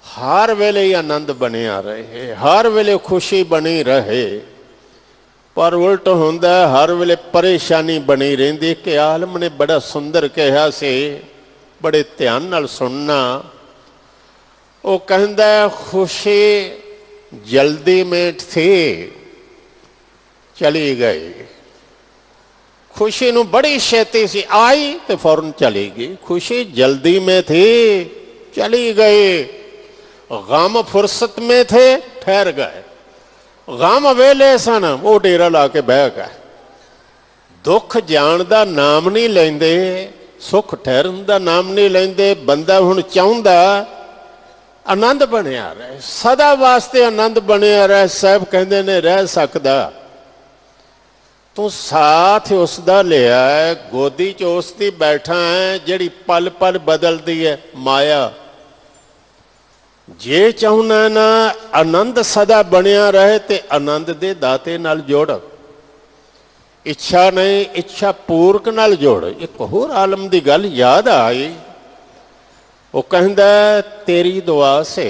हर वेले ही आनंद बनिया रहे, हर वेले खुशी बनी रहे, पर उल्ट होंदा हर वेले परेशानी बनी रहिंदी। कि आलम ने बड़ा सुंदर कहा से, बड़े ध्यान नाल सुनना। वो कहंदा खुशी जल्दी में थी चली गई। खुशी नू बड़ी छेती सी आई तो फौरन चली गई। खुशी जल्दी में थी चली गई। गम फुर्सत में थे ठहर गए। गम वेले सन वो डेरा ला के बह गए। दुख जान दा नाम नहीं लेंदे, सुख ठहरन दा नाम नहीं लेंदे। बंदा हुण चाहुंदा आनंद बनिया रहे, सदा वास्ते आनंद बनिया रहे। साहब कहंदे ने रह सकदा, तू साथ उसका लिया है, गोदी च उसकी बैठा है जिहड़ी पल पल बदलती है माया। जे चाहना ना आनंद सदा बनिया रहे तो आनंद दे दाते नाल जोड़। इच्छा नहीं, इच्छा पूरक नाल जोड़। एक होर आलम की गल याद आई। वो कहंदा तेरी दुआ से,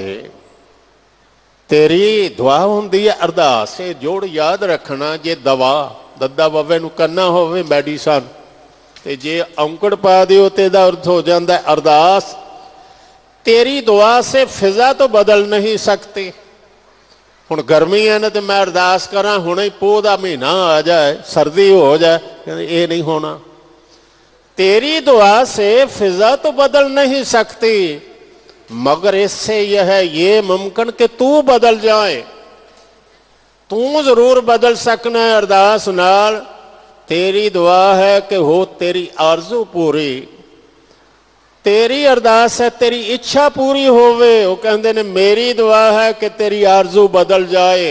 तेरी दुआ हुंदी है अरदास से। जोड़ याद रखना, जे दवा दद्दा बवे नू करना होवे मैडिसन, ते जे औंकड़ पा दिओ ते दा अर्थ हो जाता है अरदास। तेरी दुआ से फिजा तो बदल नहीं सकती। हुण गर्मी है ना तो मैं अरदास करा हुणे ही पोह दा महीना आ जाए, सर्दी हो जाए, ये नहीं होना। तेरी दुआ से फिजा तो बदल नहीं सकती, मगर इससे यह है ये मुमकिन कि तू बदल जाए। तू जरूर बदल सकना है अरदास नाल। तेरी दुआ है कि हो तेरी आरजू पूरी, तेरी अरदास है तेरी इच्छा पूरी होवे। वो कहते ने मेरी दुआ है कि तेरी आरजू बदल जाए।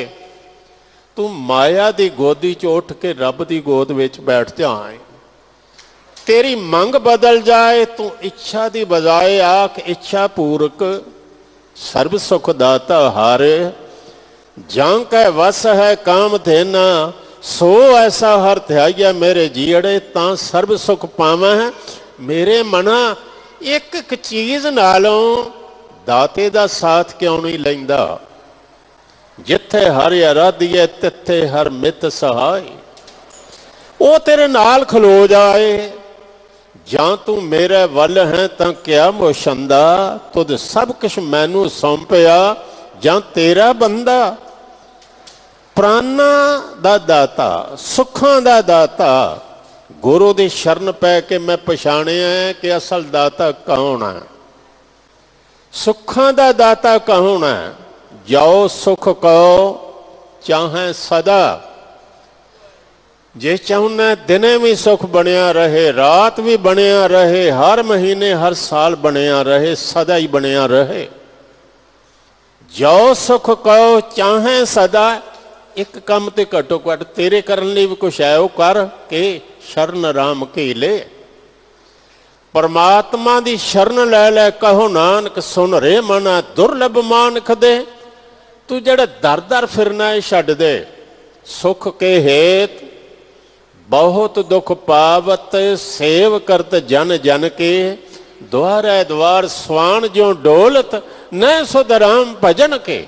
तू माया दी गोदी च उठ के रब दी गोद विच बैठ जाए। तेरी मंग बदल जाए, तू इच्छा दी बजाए आख इच्छा पूरक सर्व सुख दाता हार। जां कै वस है काम देना, सो ऐसा हर ध्याइया मेरे जीड़े, तां सर्व सुख पावा है मेरे मना। एक एक चीज नालों दाते दा साथ क्यों नहीं लैंदा? जिथे हर आराधी है तिथे हर मित सहाय। वो तेरे नाल खलो जाए। जां तू मेरे वल है तां क्या मोशंदा, तुद सब कुछ मैनू सौंपिया जां तेरा बंदा। प्राणा दा दाता, सुखां दा दाता, गुरु दी शरण पै के मैं पछाणिया है कि असल दाता कौन है। सुखां दा दाता कौन है? जाओ सुख कहो चाहे सदा, जे चाहुना दिने भी सुख बनया रहे, रात भी बनया रहे, हर महीने हर साल बनया रहे, सदा ही बनया रहे। जो सुख कहो चाहे सदा, एक काम ते घटो घट तेरे करन लई भी कुछ है, वो कर के शरण राम की ले। परमात्मा दी शरण लै लै, कहो नानक सुन रे मना, दुर्लभ मानख दे। तू जड़ा दर दर फिरना है छड्ड दे। सुख के हेत बहुत दुख पावत, सेव करत जन जन के। द्वारै द्वार स्वान जो डोलत, न सुध राम भजन के।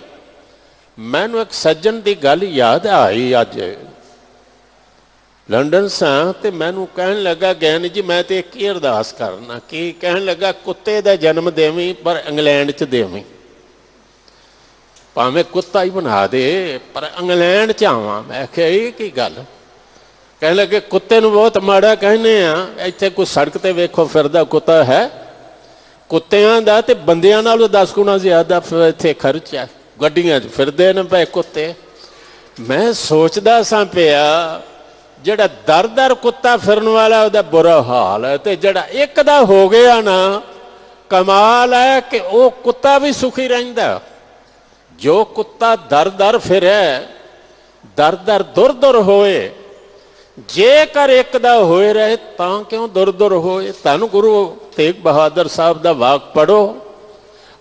मैनू एक सज्जन की गल याद आई। अज लंडन सां ते मैनू कहन लगा, ज्ञानी जी मैं तो एक ही अरदास करना। कि कहन लगा, कुत्ते का जन्म देवी पर इंग्लैंड च देवी, भावें कुत्ता ही बना दे पर इंग्लैंड च आवां। मैं आख्या ये की गल? कहने लगे कुत्ते नूं बहुत माड़ा कहने आ, इत्थे कोई सड़क ते वेखो फिरदा कुत्ता है? कुत्तियां दा ते बंदियां नालों 10 गुणा ज़्यादा इत्थे खर्च है। गड्डियां च फिरदे ने पए कुत्ते। मैं सोचदा सां पिया, जिहड़ा दर दर कुत्ता फिरन वाला उहदा बुरा हाल है, ते जिहड़ा एक दा हो गया ना, कमाल है कि वो कुत्ता भी सुखी रहिंदा। जो कुत्ता दर दर फिरे, दर दर दुर दुर होए, जेकर एक दा होए रहे तां क्यों दुर दुर होए। धन गुरु तेग बहादुर साहब दा वाक पढ़ो,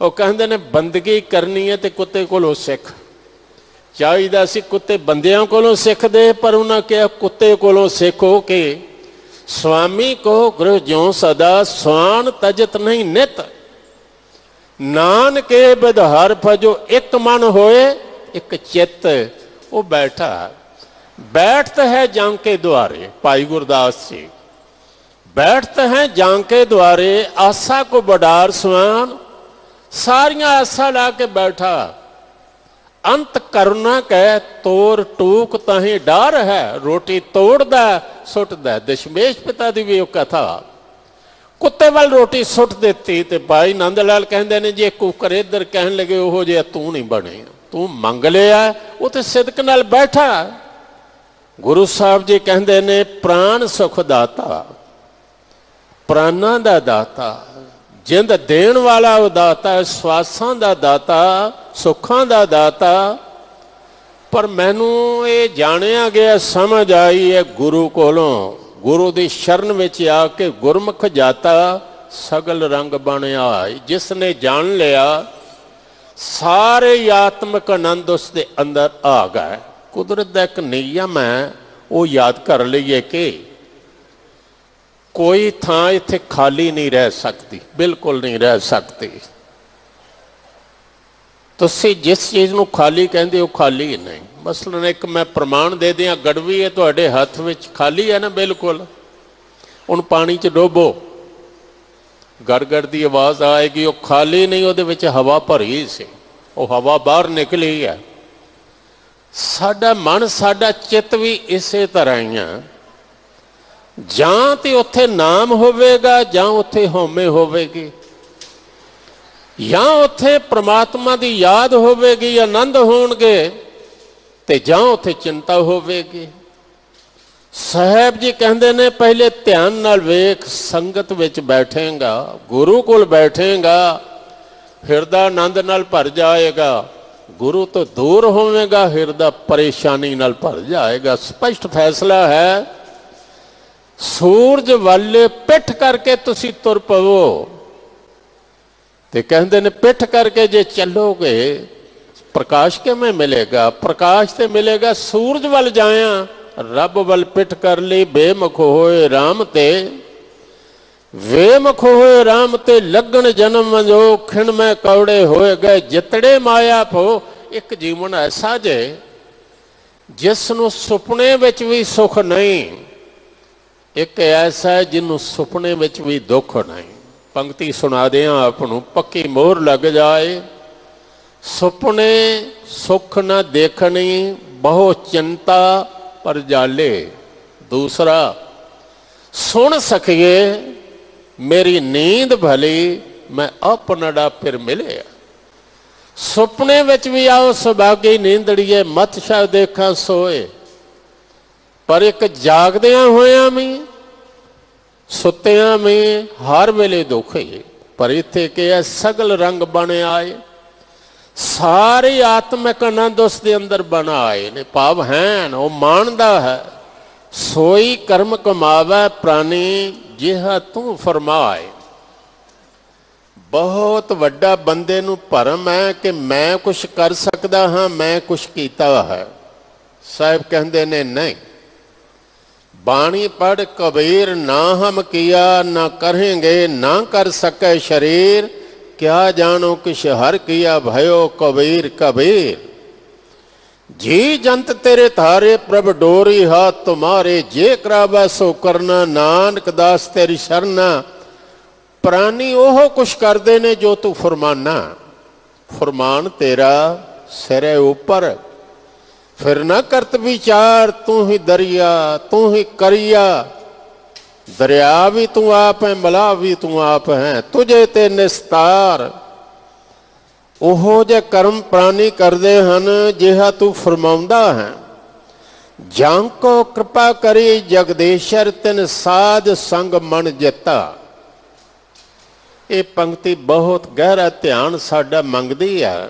वो कहंदे ने बंदगी करनी है तो कुत्ते कोलों सिख। चाहिदा सी कुत्ते बंदियां कोलों सिखदे, पर उन्हां कहा कुत्ते कोलों सिखो कि स्वामी को गृह ज्यों सदा, स्वान तजत नहीं नित। नानके बिधहर भजो एक मन होए, एक चित्त। वो बैठा बैठते हैं जांके द्वारे, भाई गुरदास जी बैठते हैं जांके द्वारे, आशा को बडार स्वान। सारियां आशा ला के बैठा, अंत करुणा कह तोर टूक ताही डार है। रोटी तोड़दा सुटदा। दशमेश पिता दी भी कथा, कुत्ते वाल रोटी सुट देती तो भाई नंद लाल कहते ने जे कुकर इधर कहन लगे ओहो जिहा तू नहीं बने, तू मंग लिया। वो तो सिदक नाल बैठा। गुरु साहब जी कहते ने प्राण सुख दाता, प्राणा दा दाता, जिंद देण वाला वो दाता, स्वासां दा दाता, सुखां दा दाता। पर मैनू ये जानिया गया, समझ आई है गुरु कोलों, गुरु की शरण में आके गुरमुख जाता सगल रंग बनया। जिसने जान लिया सारे आत्मक आनंद उसके अंदर आ गए। कुदरत का एक नियम है, वो याद कर लीए कि कोई थां इत्थे खाली नहीं रह सकती, बिल्कुल नहीं रह सकती। तुसी जिस चीज़ को खाली कहते हो खाली नहीं। मसलन एक मैं प्रमाण दे दिया, गड़वी है तुहाडे हथ विच, खाली है ना बिल्कुल। उन पानी च डोबो, गड़गड़ की आवाज़ आएगी, वो खाली नहीं, उहदे विच हवा भरी सी, वो हवा बाहर निकली है। साडा मन साडा चित्त भी इसे तरह ही है। जां ते उत्थे नाम होवेगा, जां उत्थे हौमे होवेगी, या उत्थे परमात्मा की याद होवेगी, आनंद होणगे, ते जां उत्थे चिंता होवेगी। साहब जी कहते ने पहले ध्यान नाल वेख, संगत विच बैठेगा, गुरु कोल बैठेगा, हिरदा आनंद नाल भर जाएगा। गुरु तो दूर होवेगा, हिरदा परेशानी नाल भर जाएगा। स्पष्ट फैसला है। सूरज वाले पिठ करके तुसी तुर पवो, ते कहते ने पिठ करके जे चलोगे प्रकाश किवें मिलेगा? प्रकाश तो मिलेगा सूरज वाल जाया, रब वाल पिठ कर ली। बेमुख होए राम ते, वेमुख होए राम ते, लगन जन्म जो खिण में कौड़े होए गए, जितड़े माया फो। एक जीवन ऐसा जे जिसनों सुपने विच भी सुख नहीं, एक ऐसा है जिन्हों सुपने विच भी दुख नहीं। पंक्ति सुना दिया आपनों, पक्की मोहर लग जाए। सुपने सुख न देखनी, बहुत चिंता पर जाले। दूसरा, सुन सकिए मेरी नींद भली, मैं अपनड़ा फिर मिले। सुपने विच भी आओ सुभागी नींदड़िए, मत शा देखा सोए। पर एक जागदियां होया में सुत्तियां में हर वेले दुख है। पर इत्थे क्या सगल रंग बने आए, सारे आत्मिक आनंद उसके अंदर बना आए ने। भाव हैन वो मानदा है, सोई कर्म कमावै प्राणी जिहा तू फरमाए। बहुत वड्डा बंदे नूं भरम है कि मैं कुछ कर सकदा हाँ, मैं कुछ कीता है। साहिब कहते ने नहीं, बाणी पढ़ कबीर ना हम किया ना करेंगे ना कर सके शरीर, क्या जानो किश हर किया भयो कबीर कबीर। जी जंत तेरे थारे प्रभ डोरी हाथ तुम्हारे, जे करावा सो करना नानक दास तेरी शरणा। प्राणी ओह कुछ करते ने जो तू फरमाना, फरमान तेरा सिरे ऊपर। फिर न करत विचार तू ही दरिया तू ही करिया, दरिया भी तू आप है मला भी तू आप है, तुझे ते निस्तार। ओहो जे कर्म प्राणी करते हैं जिहा तू फरमाउंदा है। जांको कृपा करी जगदीशर तिन साध संग मन जिता। ये पंक्ति बहुत गहरा ध्यान साडा मंगदी है।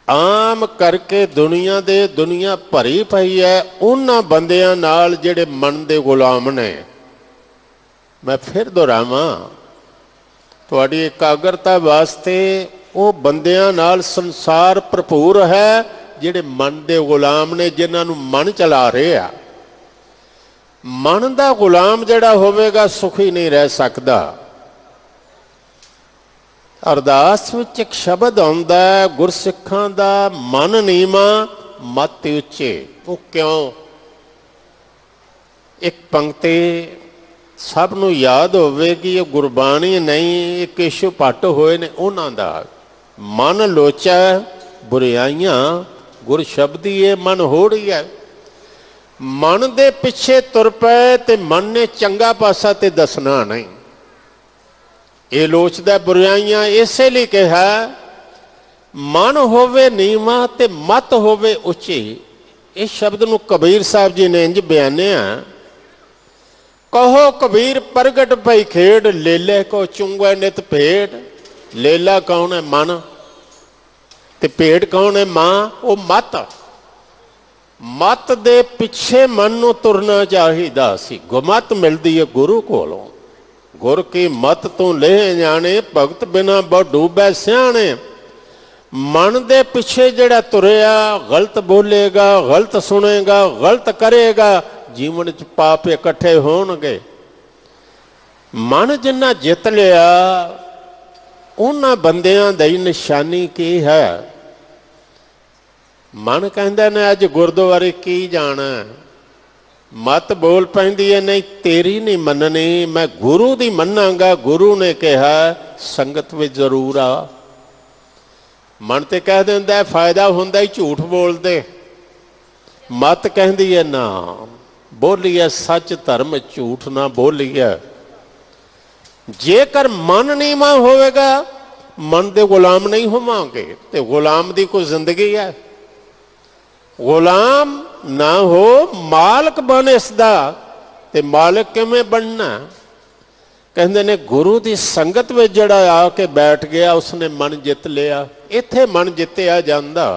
आम करके दुनिया भरी पई है उन्हां बंदियां नाल जिहड़े मन दे गुलाम ने। मैं फिर दोहरावां, तुहाडी एकाग्रता वास्ते वो बंदियां नाल संसार भरपूर है जिहड़े मन दे गुलाम ने, जिन्हां नूं मन चला रहे आ। मन दा गुलाम जिहड़ा होवेगा सुखी नहीं रह सकदा। अरदास विच एक शब्द आउंदा है गुरसिखां दा, मन नीमा मत उच्चे। वो क्यों? एक पंक्ति सब नूं याद होवेगी, ये गुरबाणी नहीं, ये केशव भट्ट होए ने उन्हां दा। मन लोचा बुराइयां गुर शब्दी है मन होड़ी है। मन दे पिछे तुर पए ते मन ने चंगा पासा ते दसना नहीं। ये लोचदा बुराइयां इसे लिए कहा, मन होवे नीवा ते मत होवे उच्ची। इस शब्द नूं कबीर साहब जी ने इंज बयानिया, कहो कबीर प्रगट पई खेड़, लेले को चुंगे नित भेड़। लेला कौन है? मन। ते भेड़ कौन है? मां। वो मत। मत दे पिछे मन नूं तुरना चाहिदा सी। गुमत मिलदी है गुरु कोलों। गुर की मत तू ले जाने, भगत बिना बहु डूबे सियाने। मन दे पिछे जड़ा तुरया गलत बोलेगा, गलत सुनेगा, गलत करेगा, जीवन च पाप इकट्ठे होणगे। मन जिन्ना जित लिया उन्हां बंदियां दी निशानी की है? मन कहंदा ने अज गुरुद्वारे की जाना, मत बोल पैंदी है नहीं तेरी नहीं मननी, मैं गुरु दी मनांगा। गुरु ने कहा संगत में जरूर आ। मन ते कह दिंदा फायदा हुंदा ही झूठ बोलदे। मत कहंदी है ना बोलीए सच धर्म झूठ ना बोलीए। जेकर मन नीवा होवेगा मन दे गुलाम नहीं होवांगे ते गुलाम दी कोई जिंदगी है? गुलाम ना हो मालक बन इसदा, ते मालक किवें बनना? कहंदे ने गुरु दी संगत में जड़ा आके बैठ गया उसने मन जित लिया। इत्थे मन जित्या जांदा,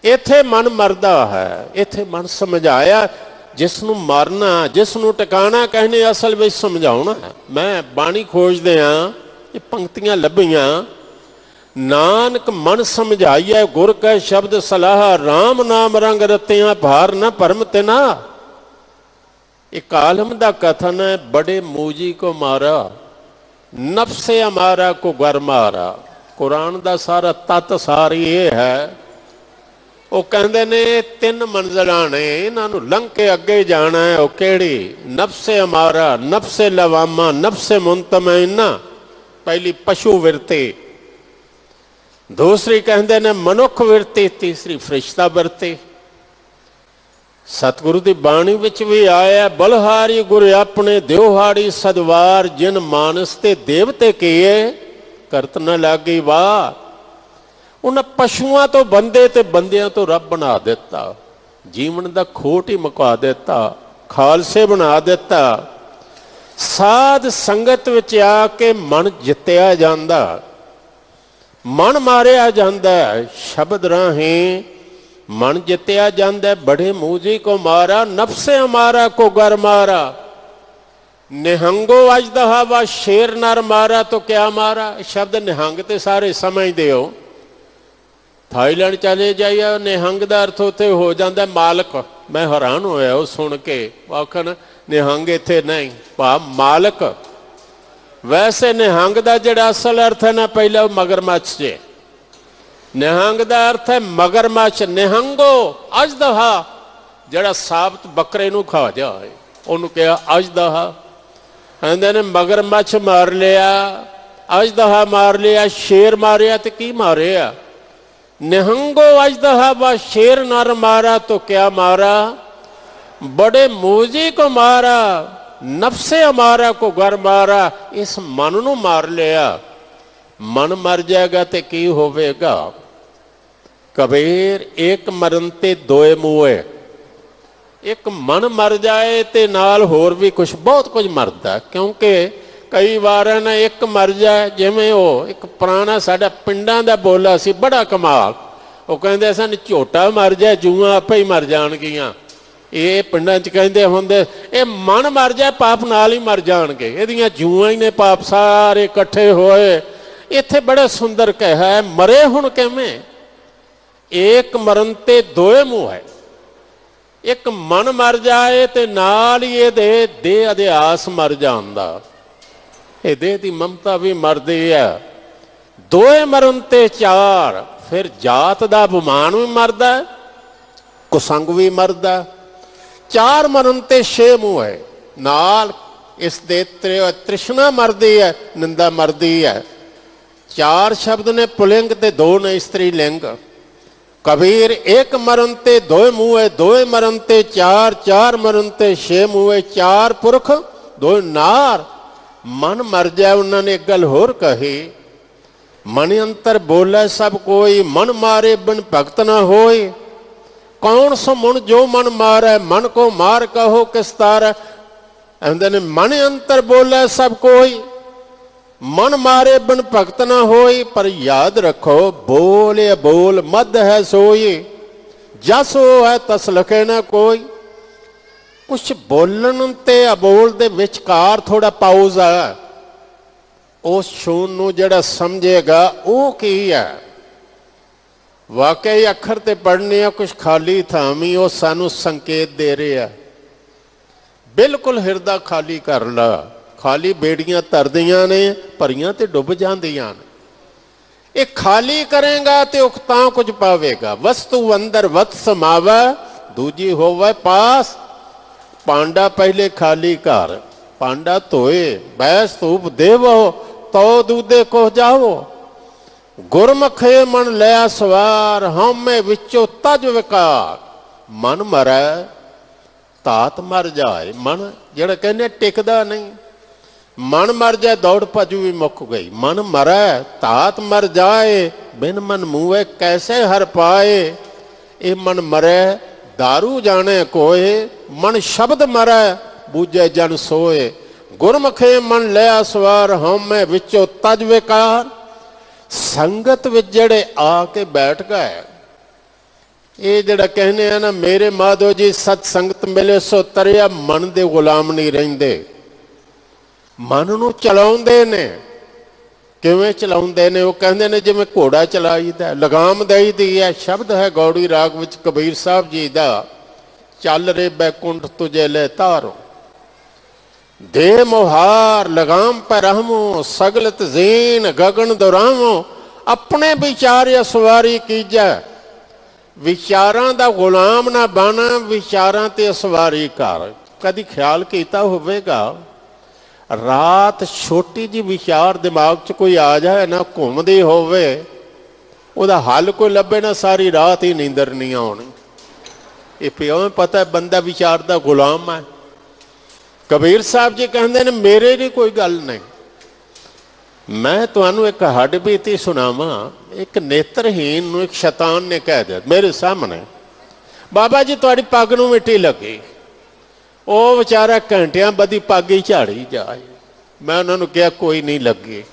इत्थे मन मरदा है। इत्थे मन समझाया, जिसनू मारना जिसनू टिकाना कहने असल में समझाउणा है। मैं बाणी खोजदे हाँ ये पंक्तियां लभियां, नानक मन समझाइए गुर कै शब्द सलाह, राम नाम रंग रतियां भार न भरम तिना। एक आलम दा कथन है, बड़े मूजी को मारा नफ्से हमारा को गर मारा। कुरान दा सारा तत्त सारी ये है। वो कहंदे ने तीन मंजिलां ने, इन्हां नूं लंघ के अगे जाना है। वो केड़ी? नफ्से हमारा, नफ्से लवामा, नफ्से मुंतमइन्ना। पहली पशु विरती, दूसरी कहंदे ने मनुख विरती, तीसरी फरिश्ता विरती। सतगुरु की बाणी विच भी आया, बलहारी गुर अपने द्योहाड़ी सदवार, जिन मानस ते देवते किए करत न लागी वाह। उन्हें पशुआं तो बंदे ते बंदियां तो रब बना दिता। ਜੀਵਨ ਦਾ ਖੋਟ ਹੀ ਮੁਕਾ ਦਿੱਤਾ, ਖਾਲਸੇ ਬਣਾ ਦਿੱਤਾ। ਸਾਧ ਸੰਗਤ ਵਿੱਚ ਆ ਕੇ ਮਨ ਜਿੱਤਿਆ ਜਾਂਦਾ, ਮਨ ਮਾਰਿਆ ਜਾਂਦਾ, ਸ਼ਬਦ ਰਾਹੀਂ ਮਨ ਜਿੱਤਿਆ ਜਾਂਦਾ। ਬੜੇ ਮੂਜੀ ਕੋ ਮਾਰਾ, ਨਫਸੇ ਹਮਾਰਾ ਕੋ ਗਰ ਮਾਰਾ। ਨਿਹੰਗੋ ਅਜਦਹਾ ਵਾ ਸ਼ੇਰ ਨਰ ਮਾਰਾ ਤੋ ਕਿਆ ਮਾਰਾ। ਸ਼ਬਦ ਨਿਹੰਗ ਤੇ ਸਾਰੇ ਸਮਝਦੇ ਹੋ। ਥਾਈਲੈਂਡ ਚਲੇ ਜਾਈਏ, ਨਿਹੰਗ ਦਾ ਅਰਥ ਉੱਥੇ ਹੋ ਜਾਂਦਾ ਮਾਲਕ। ਮੈਂ ਹੈਰਾਨ ਹੋਇਆ ਉਹ ਸੁਣ ਕੇ, ਆਖਣ ਨਿਹੰਗ ਇੱਥੇ ਨਹੀਂ, ਭਾ ਮਾਲਕ। ਵੈਸੇ ਨਿਹੰਗ ਦਾ ਜਿਹੜਾ ਅਸਲ ਅਰਥ ਹੈ ਨਾ, ਪਹਿਲਾਂ ਉਹ ਮਗਰਮੱਛ ਜੇ। ਨਿਹੰਗ ਦਾ ਅਰਥ ਹੈ ਮਗਰਮੱਛ। ਨਿਹੰਗੋ ਅਜਦਹਾ, ਜਿਹੜਾ ਸਾਬਤ ਬੱਕਰੇ ਨੂੰ ਖਾ ਜਾਏ ਉਹਨੂੰ ਕਿਹਾ ਅਜਦਹਾ। ਕਹਿੰਦੇ ਨੇ ਮਗਰਮੱਛ ਮਾਰ ਲਿਆ, ਅਜਦਹਾ ਮਾਰ ਲਿਆ, ਸ਼ੇਰ ਮਾਰਿਆ ਤੇ ਕੀ ਮਾਰਿਆ। ਨਿਹੰਗੋ ਅਜਦਹਾ ਵਾ ਸ਼ੇਰ ਨਰ ਮਾਰਾ ਤੋ ਕਿਆ ਮਾਰਾ। ਬੜੇ ਮੂਜੀ ਕੋ ਮਾਰਾ, ਨਫਸੇ ਹਮਾਰਾ ਕੋ ਗਰ ਮਾਰਾ। ਇਸ ਮਨ ਨੂੰ ਮਾਰ ਲਿਆ। ਮਨ ਮਰ ਜਾਏਗਾ ਤੇ ਕੀ ਹੋਵੇਗਾ। ਕਬੀਰ ਇੱਕ ਮਰਨ ਤੇ ਦੋਏ ਮੂਏ। ਇੱਕ ਮਨ ਮਰ ਜਾਏ ਤੇ ਨਾਲ ਹੋਰ ਵੀ ਕੁਛ ਬਹੁਤ ਕੁਝ ਮਰਦਾ। ਕਿਉਂਕਿ ਕਈ ਵਾਰ ਨਾ ਇੱਕ ਮਰ ਜਾਏ, ਜਿਵੇਂ ਉਹ ਇੱਕ ਪੁਰਾਣਾ ਸਾਡਾ ਪਿੰਡਾਂ ਦਾ ਬੋਲਾ ਸੀ, ਬੜਾ ਕਮਾਲ। ਉਹ ਕਹਿੰਦੇ ਸਨ ਝੋਟਾ ਮਰ ਜਾਏ ਜੂਆਂ ਆਪੇ ਹੀ ਮਰ ਜਾਣਗੀਆਂ। ਇਹ ਪਿੰਡਾਂ 'ਚ ਕਹਿੰਦੇ ਹੁੰਦੇ ਇਹ ਮਨ ਮਰ ਜਾਏ ਪਾਪ ਨਾਲ ਹੀ ਮਰ ਜਾਣਗੇ, ਇਹਦੀਆਂ ਜੂਆਂ ਹੀ ਨੇ ਪਾਪ ਸਾਰੇ ਇਕੱਠੇ ਹੋਏ। ਇੱਥੇ ਬੜਾ ਸੁੰਦਰ ਕਿਹਾ ਹੈ, ਮਰੇ ਹੁਣ ਕਿਵੇਂ। ਇੱਕ ਮਰਨ ਤੇ ਦੋਏ ਮੂੰਹ ਹੈ। ਇੱਕ ਮਨ ਮਰ ਜਾਏ ਤੇ ਨਾਲ ਹੀ ਇਹਦੇ ਦੇਹ ਅਧਿਆਸ ਮਰ ਜਾਂਦਾ, ਇਹ ਦੇਹ ਦੀ ਮਮਤਾ ਵੀ ਮਰਦੀ ਹੈ। ਦੋਏ ਮਰਨ ਤੇ ਚਾਰ, ਫਿਰ ਜਾਤ ਦਾ ਅਭਿਮਾਨ ਵੀ ਮਰਦਾ, ਕੁਸੰਗ ਵੀ ਮਰਦਾ। ਚਾਰ ਮਰਨ ਤੇ ਛੇ ਮੂੰਹ ਹੈ, ਨਾਲ ਇਸ ਦੇ ਤ੍ਰਿਸ਼ਨਾ ਮਰਦੀ ਹੈ, ਨਿੰਦਾ ਮਰਦੀ ਹੈ। ਚਾਰ ਸ਼ਬਦ ਨੇ ਪੁਲਿੰਗ ਤੇ ਦੋ ਨੇ ਇਸਤਰੀ ਲਿੰਗ। ਕਬੀਰ ਇੱਕ ਮਰਨ ਤੇ ਦੋਏ ਮੂੰਹ ਹੈ, ਦੋਏ ਮਰਨ ਤੇ ਚਾਰ, ਚਾਰ ਮਰਨ ਤੇ ਛੇ ਮੂੰਹ ਹੈ। ਚਾਰ ਪੁਰਖ ਦੋਏ ਨਾਰ। ਮਨ ਮਰ ਜਾਏ। ਉਹਨਾਂ ਨੇ ਇੱਕ ਗੱਲ ਹੋਰ ਕਹੀ, ਮਨ ਅੰਤਰ ਬੋਲੇ ਸਭ ਕੋਈ, ਮਨ ਮਾਰੇ ਬਿਨ ਭਗਤ ਨਾ ਹੋਏ। ਕੌਣ ਸੋ ਮੁਣ ਜੋ ਮਨ ਮਾਰੇ, ਮਨ ਕੋ ਮਾਰ ਕਹੋ ਕਿਸ ਤਾਰ। ਕਹਿੰਦੇ ਨੇ ਮਨ ਅੰਤਰ ਬੋਲੇ ਸਭ ਕੋਈ, ਮਨ ਮਾਰੇ ਬਿਨ ਭਗਤ ਨਾ ਹੋਈ। ਪਰ ਯਾਦ ਰੱਖੋ ਬੋਲ ਬੋਲ ਮਦ ਹੈ ਸੋਈ, ਜਸ ਹੋ ਹੈ ਤਸ ਲਖੇ ਨਾ ਕੋਈ। ਕੁਛ ਬੋਲਣ ਤੇ ਅਬੋਲ ਦੇ ਵਿਚਕਾਰ ਥੋੜਾ ਪਾਉਜ਼ ਹੈ। ਉਸ ਸ਼ੂਨ ਨੂੰ ਜਿਹੜਾ ਸਮਝੇਗਾ ਉਹ ਕੀ ਹੈ। ਵਾਕਈ ਅੱਖਰ ਤੇ ਪੜ੍ਹਨੇ ਆ, ਕੁਛ ਖਾਲੀ ਥਾਮੀ ਉਹ ਸਾਨੂੰ ਸੰਕੇਤ ਦੇ ਰਿਹਾ। ਬਿਲਕੁਲ ਹਿਰਦਾ ਖਾਲੀ ਕਰ ਲਾ। ਖਾਲੀ ਬੇੜੀਆਂ ਤਰਦੀਆਂ ਨੇ, ਭਰੀਆਂ ਤੇ ਡੁੱਬ ਜਾਂਦੀਆਂ ਨੇ। ਇਹ ਖਾਲੀ ਕਰੇਗਾ ਤੇ ਉਹ ਤਾਂ ਕੁਝ ਪਾਵੇਗਾ। ਵਸਤੂ ਅੰਦਰ ਵਤ ਸਮਾਵੇ, ਦੂਜੀ ਹੋਵੇ ਪਾਸ। ਪਾਂਡਾ ਪਹਿਲੇ ਖਾਲੀ ਘਰ, ਪਾਂਡਾ ਧੋਏ, ਬੈਸ ਧੂਪ ਦੇਵੋ, ਤੋ ਦੂਦੇ ਕੋ ਜਾਵੋ। ਗੁਰਮੁਖੇ ਮਨ ਲਿਆ ਸਵਾਰ, ਹਉਮੈ ਵਿੱਚੋਂ ਤਜ ਵਿਕਾਰ। ਮਨ ਮਰੈ ਤਾਤ ਮਰ ਜਾਏ। ਮਨ ਜਿਹੜਾ ਕਹਿੰਦੇ ਟਿਕਦਾ ਨਹੀਂ। ਮਨ ਮਰ ਜਾਏ ਦੌੜ ਭੱਜੂ ਵੀ ਮੁੱਕ ਗਈ। ਮਨ ਮਰੈ ਤਾਤ ਮਰ ਜਾਏ, ਬਿਨ ਮਨ ਮੂਹੇ ਕੈਸੇ ਹਰ ਪਾਏ। ਇਹ ਮਨ ਮਰੈ दारू ਜਾਣੇ ਕੋਏ, ਮਨ ਸ਼ਬਦ ਮਰੈ ਬੂਝੇ ਜਨ ਸੋਏ। ਗੁਰਮੁਖੇ ਮਨ ਲਿਆ ਸਵਾਰ, ਹਉਮੈ ਵਿੱਚੋਂ ਤਜ ਵਿਕਾਰ। ਸੰਗਤ ਵਿੱਚ ਜਿਹੜੇ ਆ ਕੇ ਬੈਠ ਗਏ, ਇਹ ਜਿਹੜਾ ਕਹਿੰਦੇ ਆ ਨਾ ਮੇਰੇ ਮਾਧੋ ਜੀ ਸਤ ਸੰਗਤ ਮਿਲੇ ਸੋ ਤਰਿਆ, ਮਨ ਦੇ ਗੁਲਾਮ ਨਹੀਂ ਰਹਿੰਦੇ। ਮਨ ਨੂੰ ਚਲਾਉਂਦੇ ਨੇ। ਕਿਵੇਂ ਚਲਾਉਂਦੇ ਨੇ? ਉਹ ਕਹਿੰਦੇ ਨੇ ਜਿਵੇਂ ਘੋੜਾ ਚਲਾਈਦਾ, ਲਗਾਮ ਦੇਈਦੀ ਹੈ। ਸ਼ਬਦ ਹੈ ਗੌੜੀ ਰਾਗ ਵਿੱਚ ਕਬੀਰ ਸਾਹਿਬ ਜੀ ਦਾ, ਚੱਲ ਰੇ ਬੈਕੁੰਠ ਤੁਝੇ ਲੈ ਤਾਰੋ। ਦੇ ਮੁਹਾਰ ਲਗਾਮ ਪਰ ਰਹਮੋ, ਸਗਲਤ ਜ਼ੀਨ ਗਗਨ ਦੁਰਾਵੋ। ਆਪਣੇ ਵਿਚਾਰ ਅਸਵਾਰੀ ਕੀਜੈ, ਵਿਚਾਰਾਂ ਦਾ ਗੁਲਾਮ ਨਾ ਬਣ, ਵਿਚਾਰਾਂ ਤੇ ਅਸਵਾਰੀ ਕਰ। ਕਦੀ ਖਿਆਲ ਕੀਤਾ ਹੋਵੇਗਾ ਰਾਤ ਛੋਟੀ ਜਿਹੀ ਵਿਚਾਰ ਦਿਮਾਗ 'ਚ ਕੋਈ ਆ ਜਾਏ ਨਾ, ਘੁੰਮਦੀ ਹੋਵੇ, ਉਹਦਾ ਹੱਲ ਕੋਈ ਲੱਭੇ ਨਾ, ਸਾਰੀ ਰਾਤ ਹੀ ਨੀਂਦਰ ਨਹੀਂ ਆਉਣੀ। ਇਹ ਪਿਓ ਪਤਾ ਬੰਦਾ ਵਿਚਾਰ ਦਾ ਗੁਲਾਮ ਹੈ। ਕਬੀਰ ਸਾਹਿਬ ਜੀ ਕਹਿੰਦੇ ਨੇ ਮੇਰੇ ਲਈ ਕੋਈ ਗੱਲ ਨਹੀਂ। ਮੈਂ ਤੁਹਾਨੂੰ ਇੱਕ ਹੱਡ ਬੀਤੀ ਸੁਣਾਵਾਂ। ਇੱਕ ਨੇਤਰਹੀਨ ਨੂੰ ਇੱਕ ਸ਼ੈਤਾਨ ਨੇ ਕਹਿ ਦਿੱਤਾ ਮੇਰੇ ਸਾਹਮਣੇ, बाबा जी तुहाडी पग नूं मिट्टी लगी। वो बेचारा घंटियां बदी पग ही झाड़ी जाए। मैं उन्होंने कहा कोई नहीं लगी,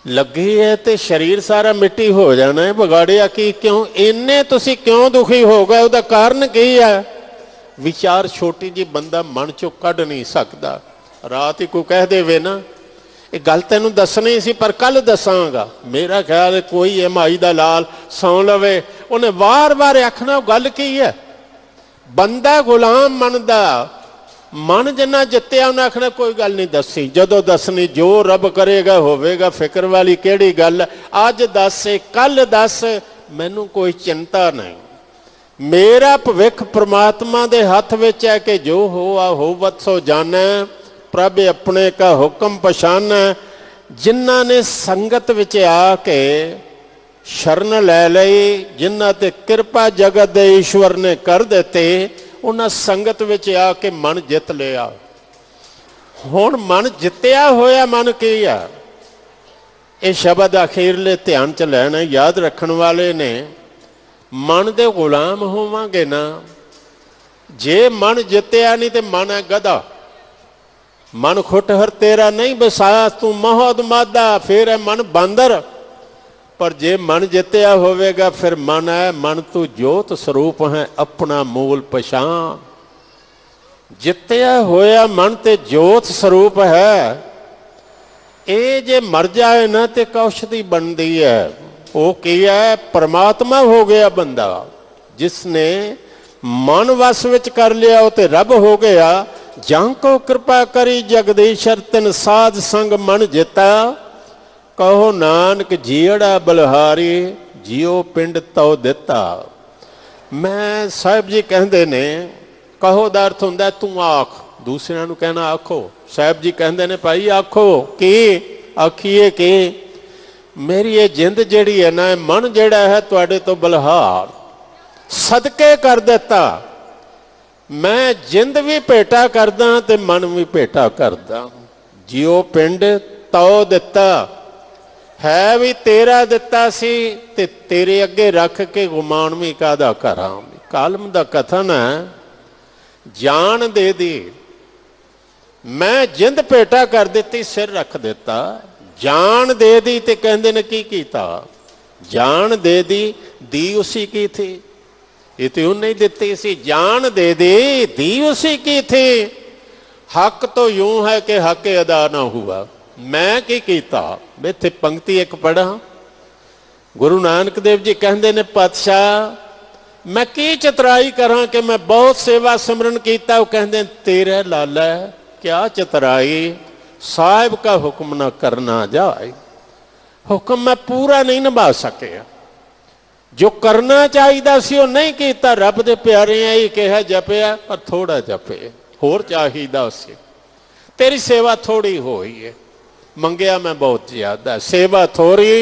लगी है तो शरीर सारा मिट्टी हो जाना है, बिगाड़िया की क्यों, इन्ने तुसी क्यों दुखी हो गए, उसका कारण की है? विचार छोटी जी बंदा मन चो कढ़ नहीं सकता। रात ही कोई कह देवे ना ये गल तेनू दसनी सी पर कल दसांगा, मेरा ख्याल है कोई है माई दा लाल सौ लवे, उन्हें वार वार आखना गल की है। बंदा गुलाम मन दा, मन जिन्ना जित्तिया उन्हें आखना कोई गल नहीं दसी, जदों दसनी जो रब करेगा होवेगा, फिक्र वाली केड़ी गल, अज दस कल दस, मैनू कोई चिंता नहीं। मेरा भविख परमात्मा दे हथ विच है कि जो होआ होवत सो जाना, प्रभ अपने का हुक्म पछाना। जिन्हां ने संगत विच आके शरण लै लई, जिन्हां ते कृपा जगत दे ईश्वर ने कर दिते, उन्हां संगत विच आके मन जित लिया। हुण मन जित्तिया होया मन की है? ये शब्द अखीरले ध्यान च लैना, याद रखण वाले ने। मन दे गुलाम होवांगे ना, जे मन जित्तिया नहीं तो मन है गधा। मन खुटहर तेरा नहीं बसाया तू महोद मादा, फिर है मन बांदर। पर जे मन जित्तिया होवेगा फिर मन है, मन तू जोत स्वरूप है, अपना मूल पछान। जित्तिया होया मन ते जोत स्वरूप है। ये जे मर जाए ना तो औषधि बनती है। वो की है? परमात्मा हो गया बंदा। जिसने मन वस विच कर लिया वो तो रब हो गया। जांको कृपा करी जगदीशर तिन साध संग मन जिता, कहो नानक जीड़ा बलहारी, जियो पिंड तो दिता। मैं साहिब जी कहते ने कहो दा अर्थ हुंदा तू आख, दूसरिਆਂ ਨੂੰ कहना आखो। साहिब जी कहते ने भाई आखो की आखिए कि मेरी ये जिंद जिहड़ी है ना, मन जिहड़ा है तुहाडे तो बलहार सदके कर दिता। मैं जिंद भी भेटा करदा ते मन भी भेटा करदा, जियो पिंड तो दिता। है भी तेरा दिता सी ते तेरे अगे रख के गुमान भी कादा करा। कालम दा कथन है जान दे दी, मैं जिंद भेटा कर दी, सिर रख दिता। जान दे दी ते कहंदे ने की कीता? जान दे दी उसी की थी, ये तो उन्हें दिती सी। जान दे दी उसी की थी। हक तो यूं है कि हक अदा ना हुआ, मैं की कीता? इत्थे पंक्ति एक पढ़ा, गुरु नानक देव जी कहते ने पातशाह मैं की चतराई करा कि मैं बहुत सेवा सिमरन किया। वो कहते तेरे लाला क्या चतराई, साहिब का हुक्म ना करना जाए। हुक्म मैं पूरा नहीं निभा सके, जो करना चाहिए सी वो नहीं किया। रब दे प्यारे यही कहा जपिया पर थोड़ा जपे, होर चाहिदा सी। तेरी सेवा थोड़ी होई है, मंगया मैं बहुत ज्यादा, सेवा थोड़ी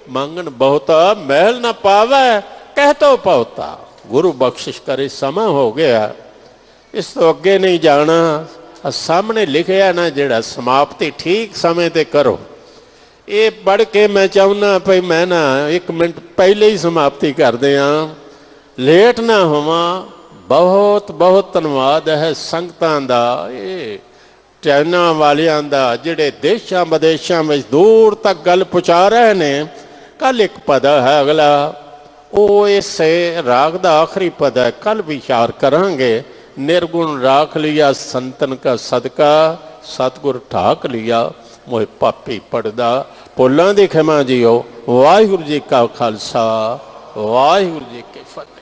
मंगन बहुता, महल ना पावे कह तो पाता। गुरु बख्शिश करे, समा हो गया, इस तो अगे नहीं जाना। सामने लिखिया ना जिहड़ा समाप्ति ठीक समय ते करो, ये पढ़ के मैं चाहना भाई मैं ना एक मिनट पहले ही समाप्ति कर दिया, लेट ना होवां। बहुत बहुत धन्यवाद है संगतां दा, ये चैना वालियां दा, जिहड़े देशां विदेशां में दूर तक गल पहुँचा रहे ने। कल एक पद है अगला, वो इस राग दा आखिरी पद है, कल विचार करांगे। निर्गुण राख लिया संतन का सदका, सतगुर ठाक लिया मोए पापी पढ़दा। भुलां दी खिमा जियो। वाहिगुरू जी का खालसा, वाहिगुरू जी की फतेह।